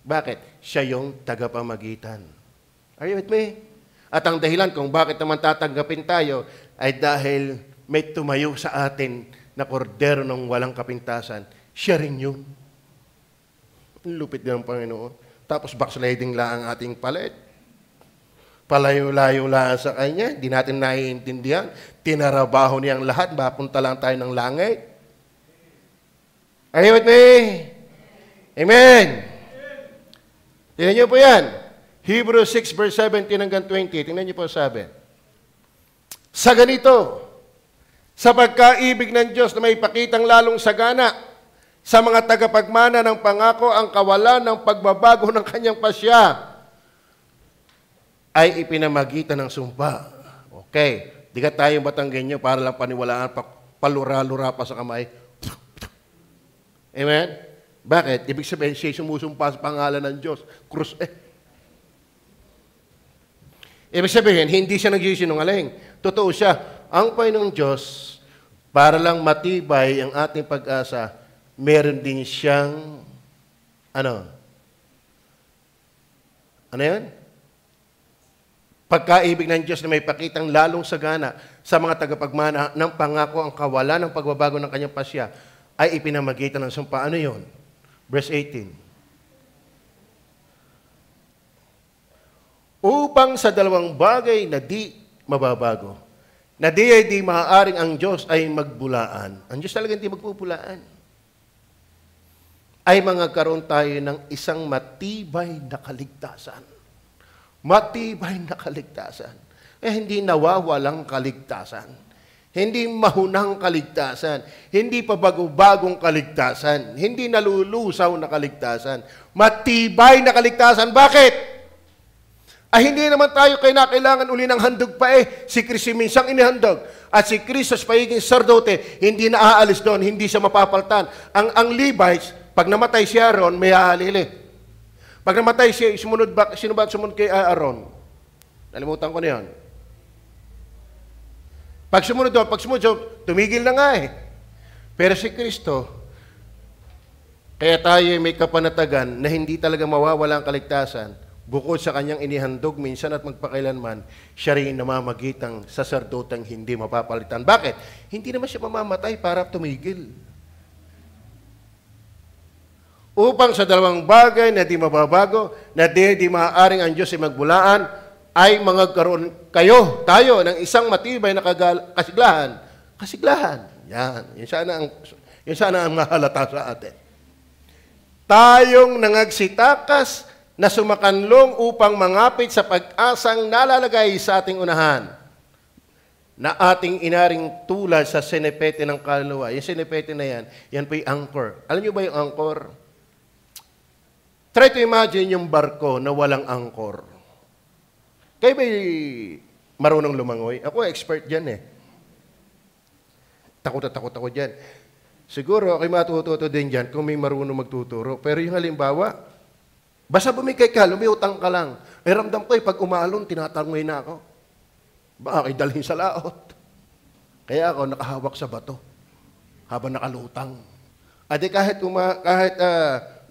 Bakit? Siya yung tagapamagitan. Are you with me? At ang dahilan kung bakit naman tatanggapin tayo ay dahil may tumayo sa atin na kordero ng walang kapintasan. Siya rin yun. Lupit din ang Panginoon. Tapos backsliding lang ang ating palit. Palayo-layo lang sa Kanya, hindi natin naiintindihan. Tinarabaho niyang lahat, mapunta lang tayo ng langit. Are you with me? Amen. Tingnan niyo po yan. Hebrews 6 verse 17 hanggang 20. Tingnan niyo po sabi. Sa ganito, sa pagkaibig ng Diyos na may pakitang lalong sagana sa mga tagapagmana ng pangako ang kawalan ng pagbabago ng Kanyang pasya, ay ipinamagitan ng sumpa. Okay. Di ka tayong Batanggenyo para lang paniwalaan palura-lura pa sa kamay. Amen? Bakit? Ibig sabihin, siya sumusumpa sa pangalan ng Diyos. Krus Ibig sabihin, hindi siya nagsisinungaling. Totoo siya. Ang Panginoong Diyos, para lang matibay ang ating pag-asa, meron din siyang, ano yun? Pagkaibig ng Diyos na may pakitang lalong sagana sa mga tagapagmana ng pangako ang kawalan ng pagbabago ng kanyang pasya ay ipinamagitan ng sumpa. Ano yun? Verse 18. Upang sa dalawang bagay na di mababago, na di ay di maaaring ang Diyos ay magbulaan. Ang Diyos talaga hindi magpupulaan. Ay magkaroon tayo ng isang matibay na kaligtasan. Matibay na kaligtasan. Hindi nawawalang kaligtasan. Hindi mahunang kaligtasan. Hindi pabago-bagong kaligtasan. Hindi nalulusaw na kaligtasan. Matibay na kaligtasan. Bakit? Hindi naman tayo kailangan uli ng handog pa Si Kristo minsang inihandog. At si Kristo sa pagiging sardote, hindi na aalis doon, hindi siya mapapaltan. Ang Levites, pag namatay si Aaron, may hahalili. Pag namatay siya, sino ba sumunod kay Aaron? Nalimutan ko na yun. Pag sumunod doon, tumigil na nga Pero si Kristo, kaya tayo may kapanatagan na hindi talaga mawawala ang kaligtasan, bukod sa kanyang inihandog minsan at magpakailanman, siya rin namamagitang saserdoteng hindi mapapalitan. Bakit? Hindi naman siya mamamatay para tumigil. Upang sa dalawang bagay na di mababago, na di maaaring ang Diyos ay magbulaan, ay magkaroon tayo, ng isang matibay na kasiglahan. Kasiglahan. Yan. Yan sana ang mahalata sa atin. Tayong nangagsitakas na sumakanlong upang mangapit sa pag-asang nalalagay sa ating unahan, na ating inaring tulad sa sinepete ng kaluluwa. Yung sinepete na yan po yung anchor. Alam niyo ba yung anchor? Try to imagine yung barko na walang angkor. Kayo ba'y marunong lumangoy? Ako, expert dyan Takot ako dyan. Siguro, ako'y matututo din dyan kung may marunong magtuturo. Pero yung halimbawa, basta bumigay ka, lumiutang ka lang. Ramdam ko pag umalon, tinatangoy na ako. Baka ako'y dalhin sa laot. Kaya ako nakahawak sa bato habang nakalutang. Adi kahit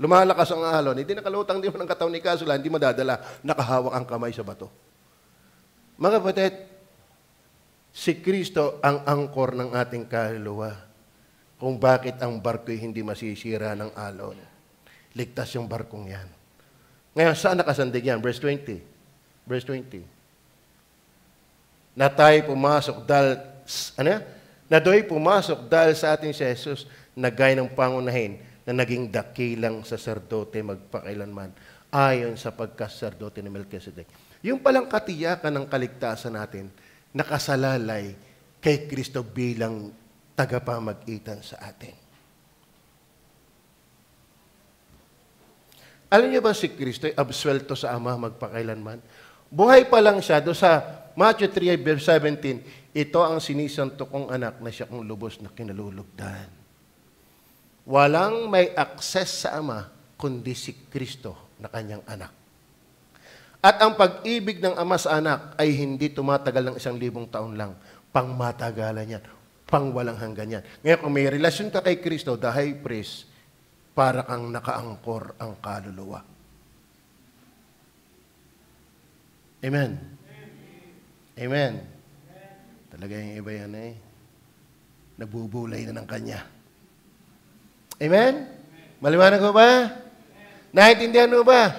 lumalakas ang alon, hindi nakalutang din mo ng katawan ni Kasula, hindi madadala, nakahawak ang kamay sa bato. Mga kapatid, si Kristo ang angkor ng ating kaluluwa. Kung bakit ang barko'y hindi masisira ng alon. Ligtas yung barkong yan. Ngayon, saan nakasandig yan? Verse 20. Verse 20. Na tayo pumasok dahil, Na do'y pumasok dahil sa ating si Jesus, na gaya ng pangunahin, na naging dakilang saserdote magpakailanman, ayon sa pagkasaserdote ni Melchizedek. Yung palang katiyakan ng kaligtasan natin, nakasalalay kay Kristo bilang tagapamagitan sa atin. Alam niyo ba si Kristo ay absuelto sa Ama magpakailanman? Buhay pa lang siya, doon sa Matthew 3, verse 17, ito ang sinisanto kong anak na siya kong lubos na kinalulugdan. Walang may access sa Ama, kundi si Kristo na kanyang anak. At ang pag-ibig ng Ama sa anak ay hindi tumatagal ng 1,000 taon lang. Pangmatagalan yan. Pangwalang hanggan yan. Ngayon, kung may relasyon ka kay Kristo, the high priest, para kang nakaangkor ang kaluluwa. Amen. Amen. Talaga yung iba yan nabubulay na ng kanya. Amen? Maliwanag mo ba? Naintindihan mo ba?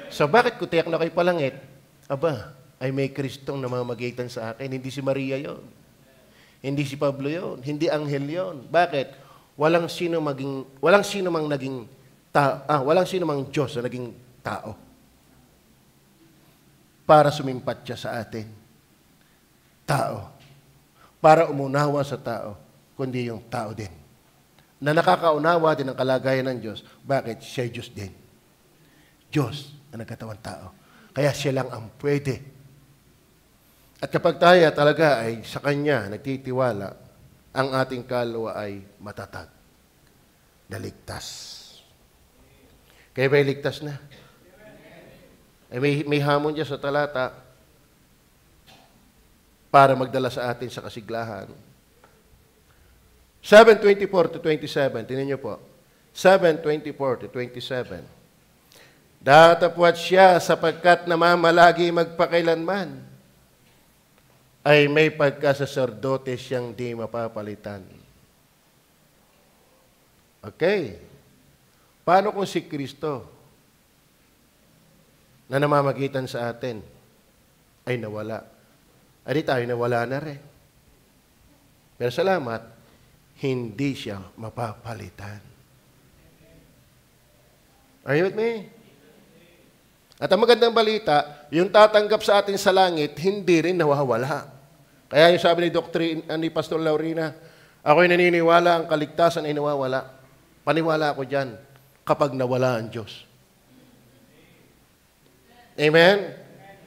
So bakit ko tiyak na kayo palangit? Aba, ay may Kristong namamagitan sa akin. Hindi si Maria yon. Hindi si Pablo yon. Hindi anghel yon. Bakit? Walang sino mang naging walang sino mang Diyos na naging tao para sumimpat siya sa atin. Tao. Para umunawa sa tao, kundi yung tao din. Na nakakaunawa din ang kalagayan ng Diyos. Bakit? Siya Diyos din. Diyos na nagkatawang tao. Kaya siya lang ang pwede. At kapag tayo talaga ay sa Kanya nagtitiwala, ang ating kaluluwa ay matatag. Naligtas. Kaya ba ligtas na? Ay may hamon dyan sa talata para magdala sa atin sa kasiglahan. 7:24 to 27. Tingnan niyo po. 7:24 to 27. Datapwat siya sapagkat namamalagi magpakailanman ay may pagkasaserdote siyang di mapapalitan. Okay. Paano kung si Kristo na namamagitan sa atin ay nawala? Ay di tayo nawala na rin. Pero salamat, hindi siya mapapalitan. Are you with me? At ang magandang balita, yung tatanggap sa atin sa langit, hindi rin nawawala. Kaya yung sabi ni Pastor Laurina, ako'y naniniwala ang kaligtasan ay nawawala. Paniwala ako dyan kapag nawala ang Diyos. Amen?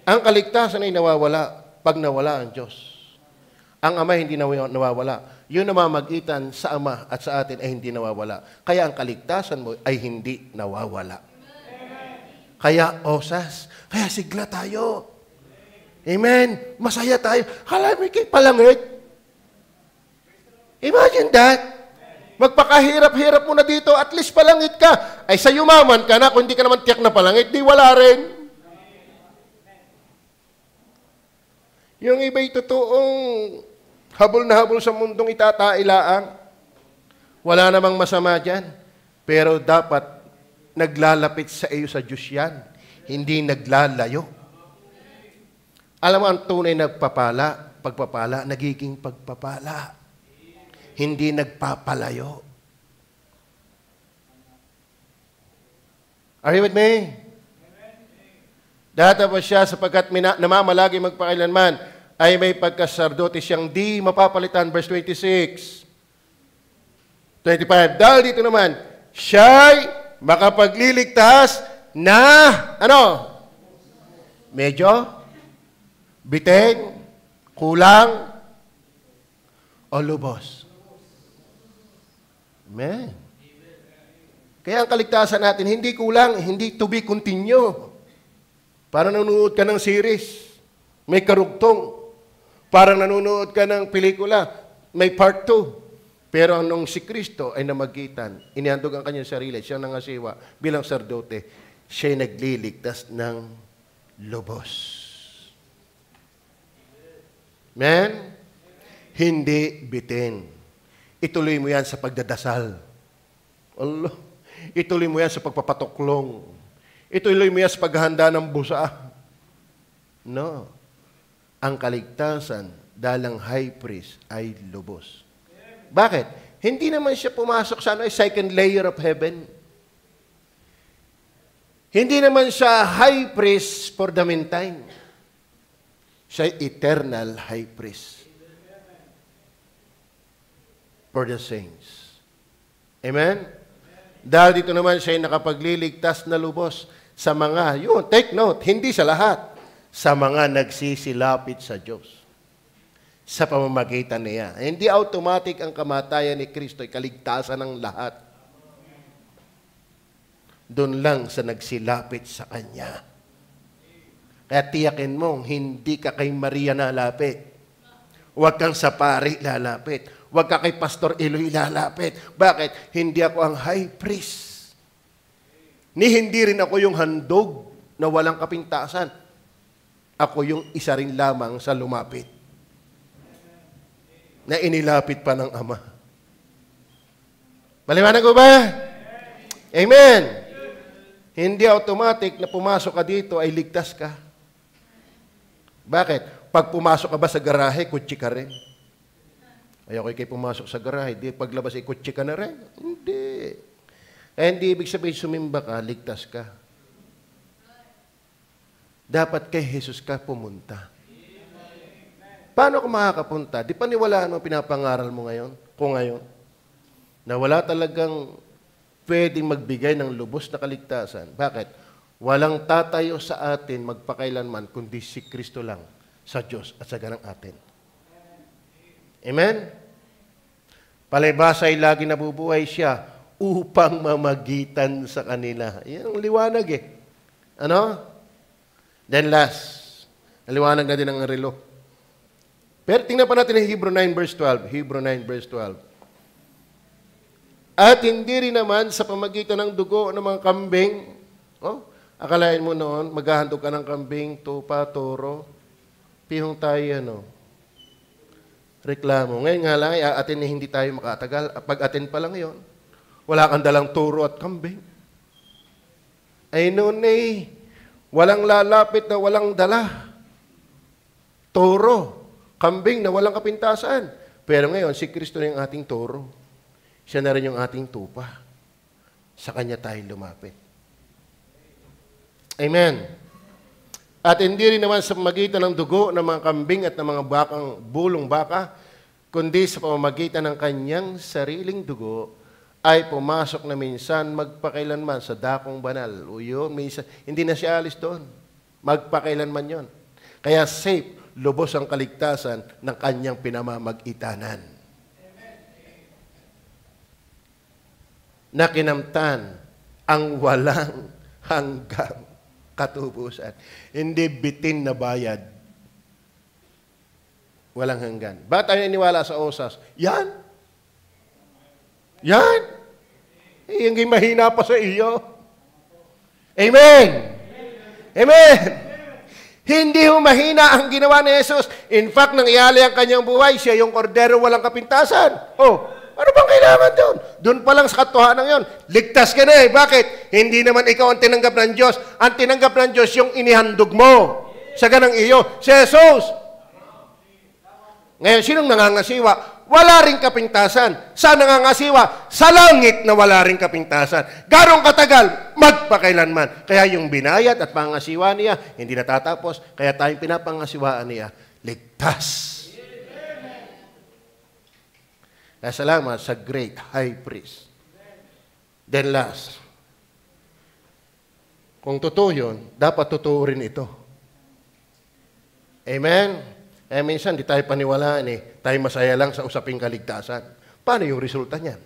Ang kaligtasan ay nawawala pag nawala ang Diyos. Ang Ama hindi nawawala. Yung namamagitan sa Ama at sa atin ay hindi nawawala. Kaya ang kaligtasan mo ay hindi nawawala. Kaya osas, kaya sigla tayo. Amen? Masaya tayo. Halami kay palangit. Imagine that. Magpakahirap-hirap mo na dito, at least palangit ka. Ay sa yumaman ka na, kung hindi ka naman tiyak na palangit, di wala rin. Yung iba'y totoong habol na habol sa mundong itatailaang. Wala namang masama dyan. Pero dapat naglalapit sa iyo sa Diyos yan. Hindi naglalayo. Alam mo, ang tunay pagpapala, nagiging pagpapala. Hindi nagpapalayo. Are you with me? Datapwat siya sapagkat namamalagi magpakailanman ay may pagkasaserdote siyang di mapapalitan. Verse 26. 25. Dahil dito naman, siya'y makapagliligtas na, medyo, bitin, kulang, o lubos. Amen. Kaya ang kaligtasan natin, hindi kulang, hindi to be continue. Parang nanonood ka ng series, may karugtong. Parang nanonood ka ng pelikula, may part 2. Pero nung si Kristo ay namagitan, inihandog ang kanyang sarili, siya nangasiwa bilang sardote, siya'y nagliligtas ng lubos. Amen? Hindi bitin. Ituloy mo yan sa pagdadasal. Allah. Ituloy mo yan sa pagpapatuklong. Ituloy mo yan sa paghahanda ng busa. No. Ang kaligtasan dahil ang high priest ay lubos. Bakit? Hindi naman siya pumasok sa second layer of heaven. Hindi naman siya high priest for the meantime. Siya eternal high priest for the saints. Amen? Dahil dito naman siya ay nakapagliligtas na lubos sa mga, take note, hindi sa lahat, sa mga nagsisilapit sa Diyos. Sa pamamagitan niya. Hindi automatic ang kamatayan ni Kristo ay kaligtasan ng lahat. Doon lang sa nagsilapit sa Kanya. Kaya tiyakin mo, hindi ka kay Maria lalapit. Huwag kang sa pari lalapit. Huwag ka kay Pastor Eloy lalapit. Bakit? Hindi ako ang high priest. Hindi rin ako yung handog na walang kapintasan. Ako yung isa rin lamang sa lumapit. Na inilapit pa ng Ama. Maliwanag ko ba? Amen. Hindi automatic na pumasok ka dito ay ligtas ka. Bakit? Pag pumasok ka ba sa garahe, kutsi ka rin. Ayoko kayo pumasok sa garahe, di paglabas ay kutsi ka na rin. Hindi. Hindi ibig sabihin sumimba ka, ligtas ka. Dapat kay Jesus ka pumunta. Paano ka makakapunta? Di paniwalaan mo pinapangaral mo ngayon? Kung ngayon, na wala talagang pwedeng magbigay ng lubos na kaligtasan. Bakit? Walang tatayo sa atin magpakailanman kundi si Kristo lang sa Diyos at sa ganang atin. Amen? Palibhasa ay lagi nabubuhay siya upang mamagitan sa kanila. Yan ang liwanag eh. Ano? Then last, naliwanag na din ang relo. Pero tingnan pa natin ang Hebrew 9 verse 12. Hebrew 9 verse 12. At hindi rin naman sa pamagitan ng dugo ng mga kambing. Oh, akalain mo noon, maghahandog ka ng kambing, tupa, toro. Pihong tayo, reklamo. Ngayon nga lang, atin hindi tayo makatagal. Pag-atin pa lang yon, wala kang dalang toro at kambing. Ay noon walang lalapit na walang dala. Toro, kambing na walang kapintasan. Pero ngayon, si Kristo na yung ating toro. Siya na rin yung ating tupa. Sa Kanya tayo lumapit. Amen. At hindi rin naman sa pamamagitan ng dugo ng mga kambing at ng mga bulong baka, kundi sa pamamagitan ng Kanyang sariling dugo, ay pumasok na minsan magpakailanman sa dakong banal. O yun, minsan, hindi na siya alis doon. Magpakailanman yon. Kaya safe, lubos ang kaligtasan ng Kanyang pinamamag-itanan. Na kinamtan ang walang hanggang katubusan. Hindi bitin na bayad. Walang hanggan. Bakit tayo niniwala sa osas? Yan. Yan. Yung mahina pa sa iyo. Amen. Amen. Hindi mahina ang ginawa ni Jesus. In fact, nang ialay ang kanyang buhay, siya yung kordero walang kapintasan. Oh, ano bang kailangan doon? Doon pa lang sa katotohanan yun. Ligtas ka na eh. Bakit? Hindi naman ikaw ang tinanggap ng Diyos. Ang tinanggap ng Diyos yung inihandog mo. Sa ganang iyo. Si Jesus. Ngayon, sinong nangangasiwa? Wala ring kapintasan. Saan nangangasiwa? Sa langit na wala ring kapintasan. Garong katagal, magpakailanman. Kaya yung binayad at pangasiwa niya, hindi natatapos. Kaya tayong pinapangasiwaan niya, ligtas. Kaya salamat sa great high priest. Then last, kung totoo yun, dapat totoo rin ito. Amen? Eh minsan, di tayo paniwalaan tayo masaya lang sa usaping kaligtasan. Paano yung resulta niyan?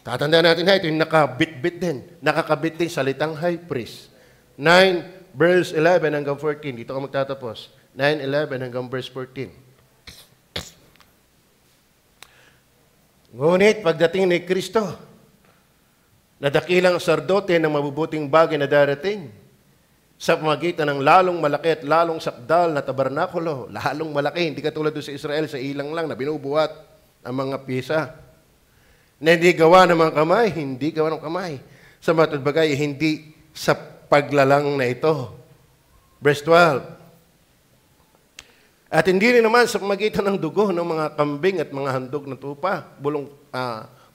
Tatandaan natin ito yung nakabit-bit din. Nakakabit din salitang high priest. 9 verse 11 hanggang 14. Dito ka magtatapos. 9:11 hanggang verse 14. Ngunit pagdating ni Kristo, na dakilang sardote ng mabubuting bagay na darating, sa pamagitan ng lalong malaki at lalong sakdal na tabernakulo, lalong malaki, hindi katulad doon sa Israel, sa ilang lang na binubuhat ang mga pisa, na hindi gawa ng mga kamay, hindi gawa ng kamay. Sa matod bagay, hindi sa paglalang na ito. Verse 12. At hindi rin naman sa pamagitan ng dugo ng mga kambing at mga handog na tupa, bulong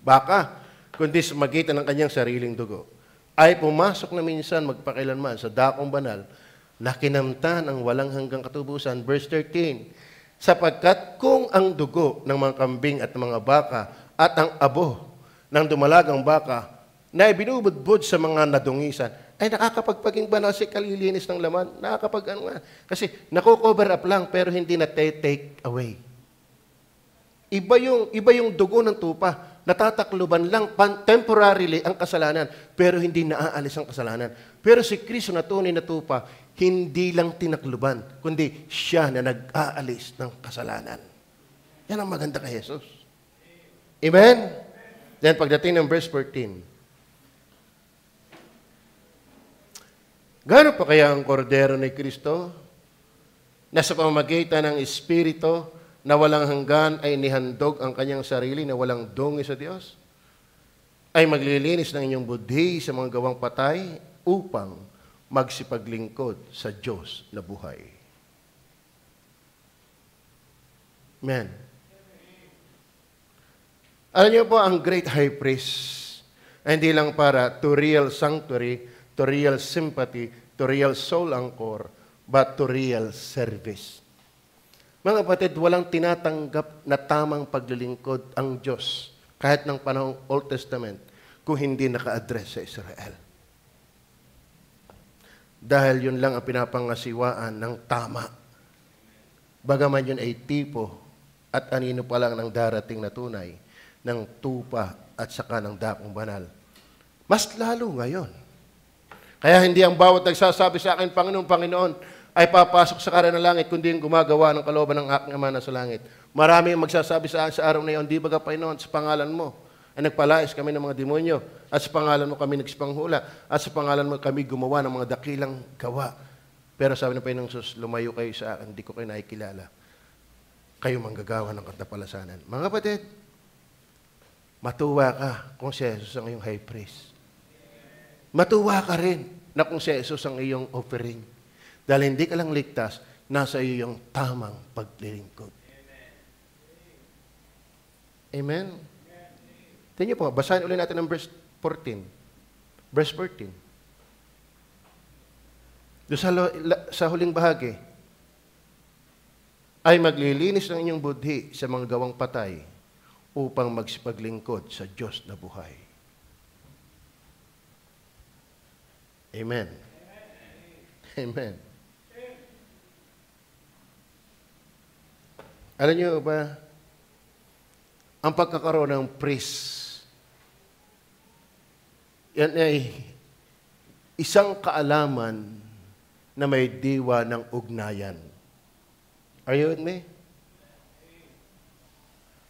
baka, kundi sa pamagitan ng kanyang sariling dugo, ay pumasok na minsan magpakailanman sa dakong banal na kinamtan ang walang hanggang katubusan. Verse 13, sapagkat kung ang dugo ng mga kambing at mga baka at ang abo ng dumalagang baka na ibinubudbud sa mga nadungisan, ay nakakapagpaging banal si kalilinis ng laman. Kasi naku-cover up lang pero hindi na take away. Iba yung dugo ng tupa. Natatakluban lang temporarily ang kasalanan pero hindi naaalis ang kasalanan. Pero si Kristo na tunay na tupa, hindi lang tinakluban, kundi siya na nag-aalis ng kasalanan. Yan ang maganda kay Jesus. Amen? Then pagdating ng verse 14, gano'n pa kaya ang kordero ni Kristo na sa pamamagitan ng Espiritu na walang hanggan ay nihandog ang kanyang sarili na walang dungi sa Diyos? Ay maglilinis ng inyong budhi sa mga gawang patay upang magsipaglingkod sa Diyos na buhay. Amen. Alam niyo po, ang great high priest ay hindi lang para to real sanctuary, to real sympathy, to real soul anchor, but to real service. Mga kapatid, walang tinatanggap na tamang paglilingkod ang Diyos kahit ng panahong Old Testament kung hindi naka-address sa Israel. Dahil yun lang ang pinapangasiwaan ng tama. Bagaman yun ay tipo at anino pa lang ng darating na tunay ng tupa at saka ng dakong banal. Mas lalo ngayon. Kaya hindi ang bawat nagsasabi sa akin, Panginoon, Panginoon, ay papasok sa karana ng langit, kundi yung gumagawa ng kalooban ng aking Ama na sa langit. Marami ang magsasabi sa akin sa araw na iyon, di baga, Panginoon, sa pangalan mo, ay nagpalais kami ng mga demonyo, at sa pangalan mo kami nagsipanghula, at sa pangalan mo kami gumawa ng mga dakilang gawa. Pero sabi ng Panginoong Sus, lumayo kayo sa akin, hindi ko kayo nakikilala. Kayo manggagawa ng katapalasanan. Mga kapatid, matuwa ka kung si Jesus ang iyong high priest. Matuwa ka rin na kung si Jesus ang iyong offering. Dahil hindi ka lang ligtas, nasa iyo yung tamang paglilingkod. Amen? Tingnan po, basahin ulit natin ang verse 14. Verse 14. Doon sa huling bahagi, ay maglilinis ng inyong budhi sa mga gawang patay upang magsipaglingkod sa Diyos na buhay. Amen. Amen. Alam niyo ba, ang pagkakaroon ng priest, yan ay isang kaalaman na may diwa ng ugnayan. Are you with me?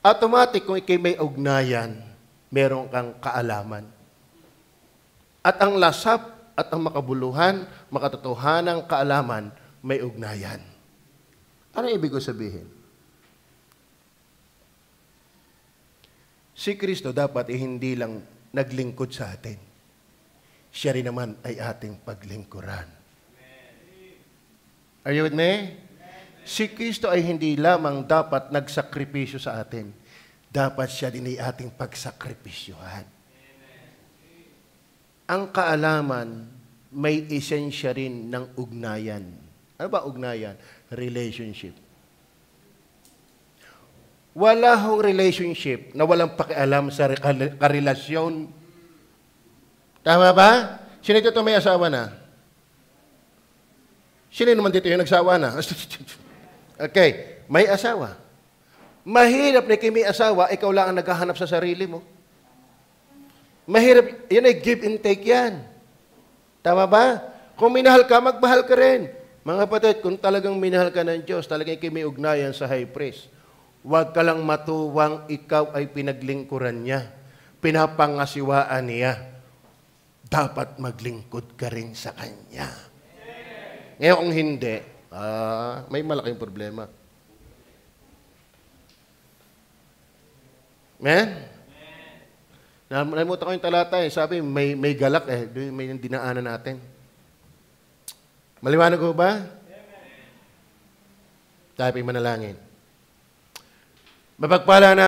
Automatic, kung ikay may ugnayan, meron kang kaalaman. At ang lasap at ang makabuluhan, makatotohanang kaalaman, may ugnayan. Ano ibig ko sabihin? Si Kristo dapat hindi lang naglingkod sa atin. Siya rin naman ay ating paglingkuran. Are you with me? Si Kristo ay hindi lamang dapat nagsakripisyo sa atin. Dapat siya din ay ating pagsakripisyohan. Ang kaalaman, may esensya rin ng ugnayan. Ano ba ugnayan? Relationship. Wala hong relationship na walang pakialam sa karelasyon. Tama ba? Sino dito may asawa na? Sino naman dito yung nagsawa na? Okay, may asawa. Mahirap na may asawa, ikaw lang ang naghahanap sa sarili mo. Mahirap, yan ay give and take yan. Tama ba? Kung minahal ka, magmahal ka rin. Mga kapatid, kung talagang minahal ka ng Diyos, talagang may ugnayan sa high priest, huwag ka lang matuwang ikaw ay pinaglingkuran niya. Pinapangasiwaan niya. Dapat maglingkod ka rin sa Kanya. Ngayon kung hindi, may malaking problema. Amen? Nalimutan ko yung talata eh. Sabi, may galak eh. May dinaanan natin. Maliwanag ko ba? Tayo manalangin. Mapagpala na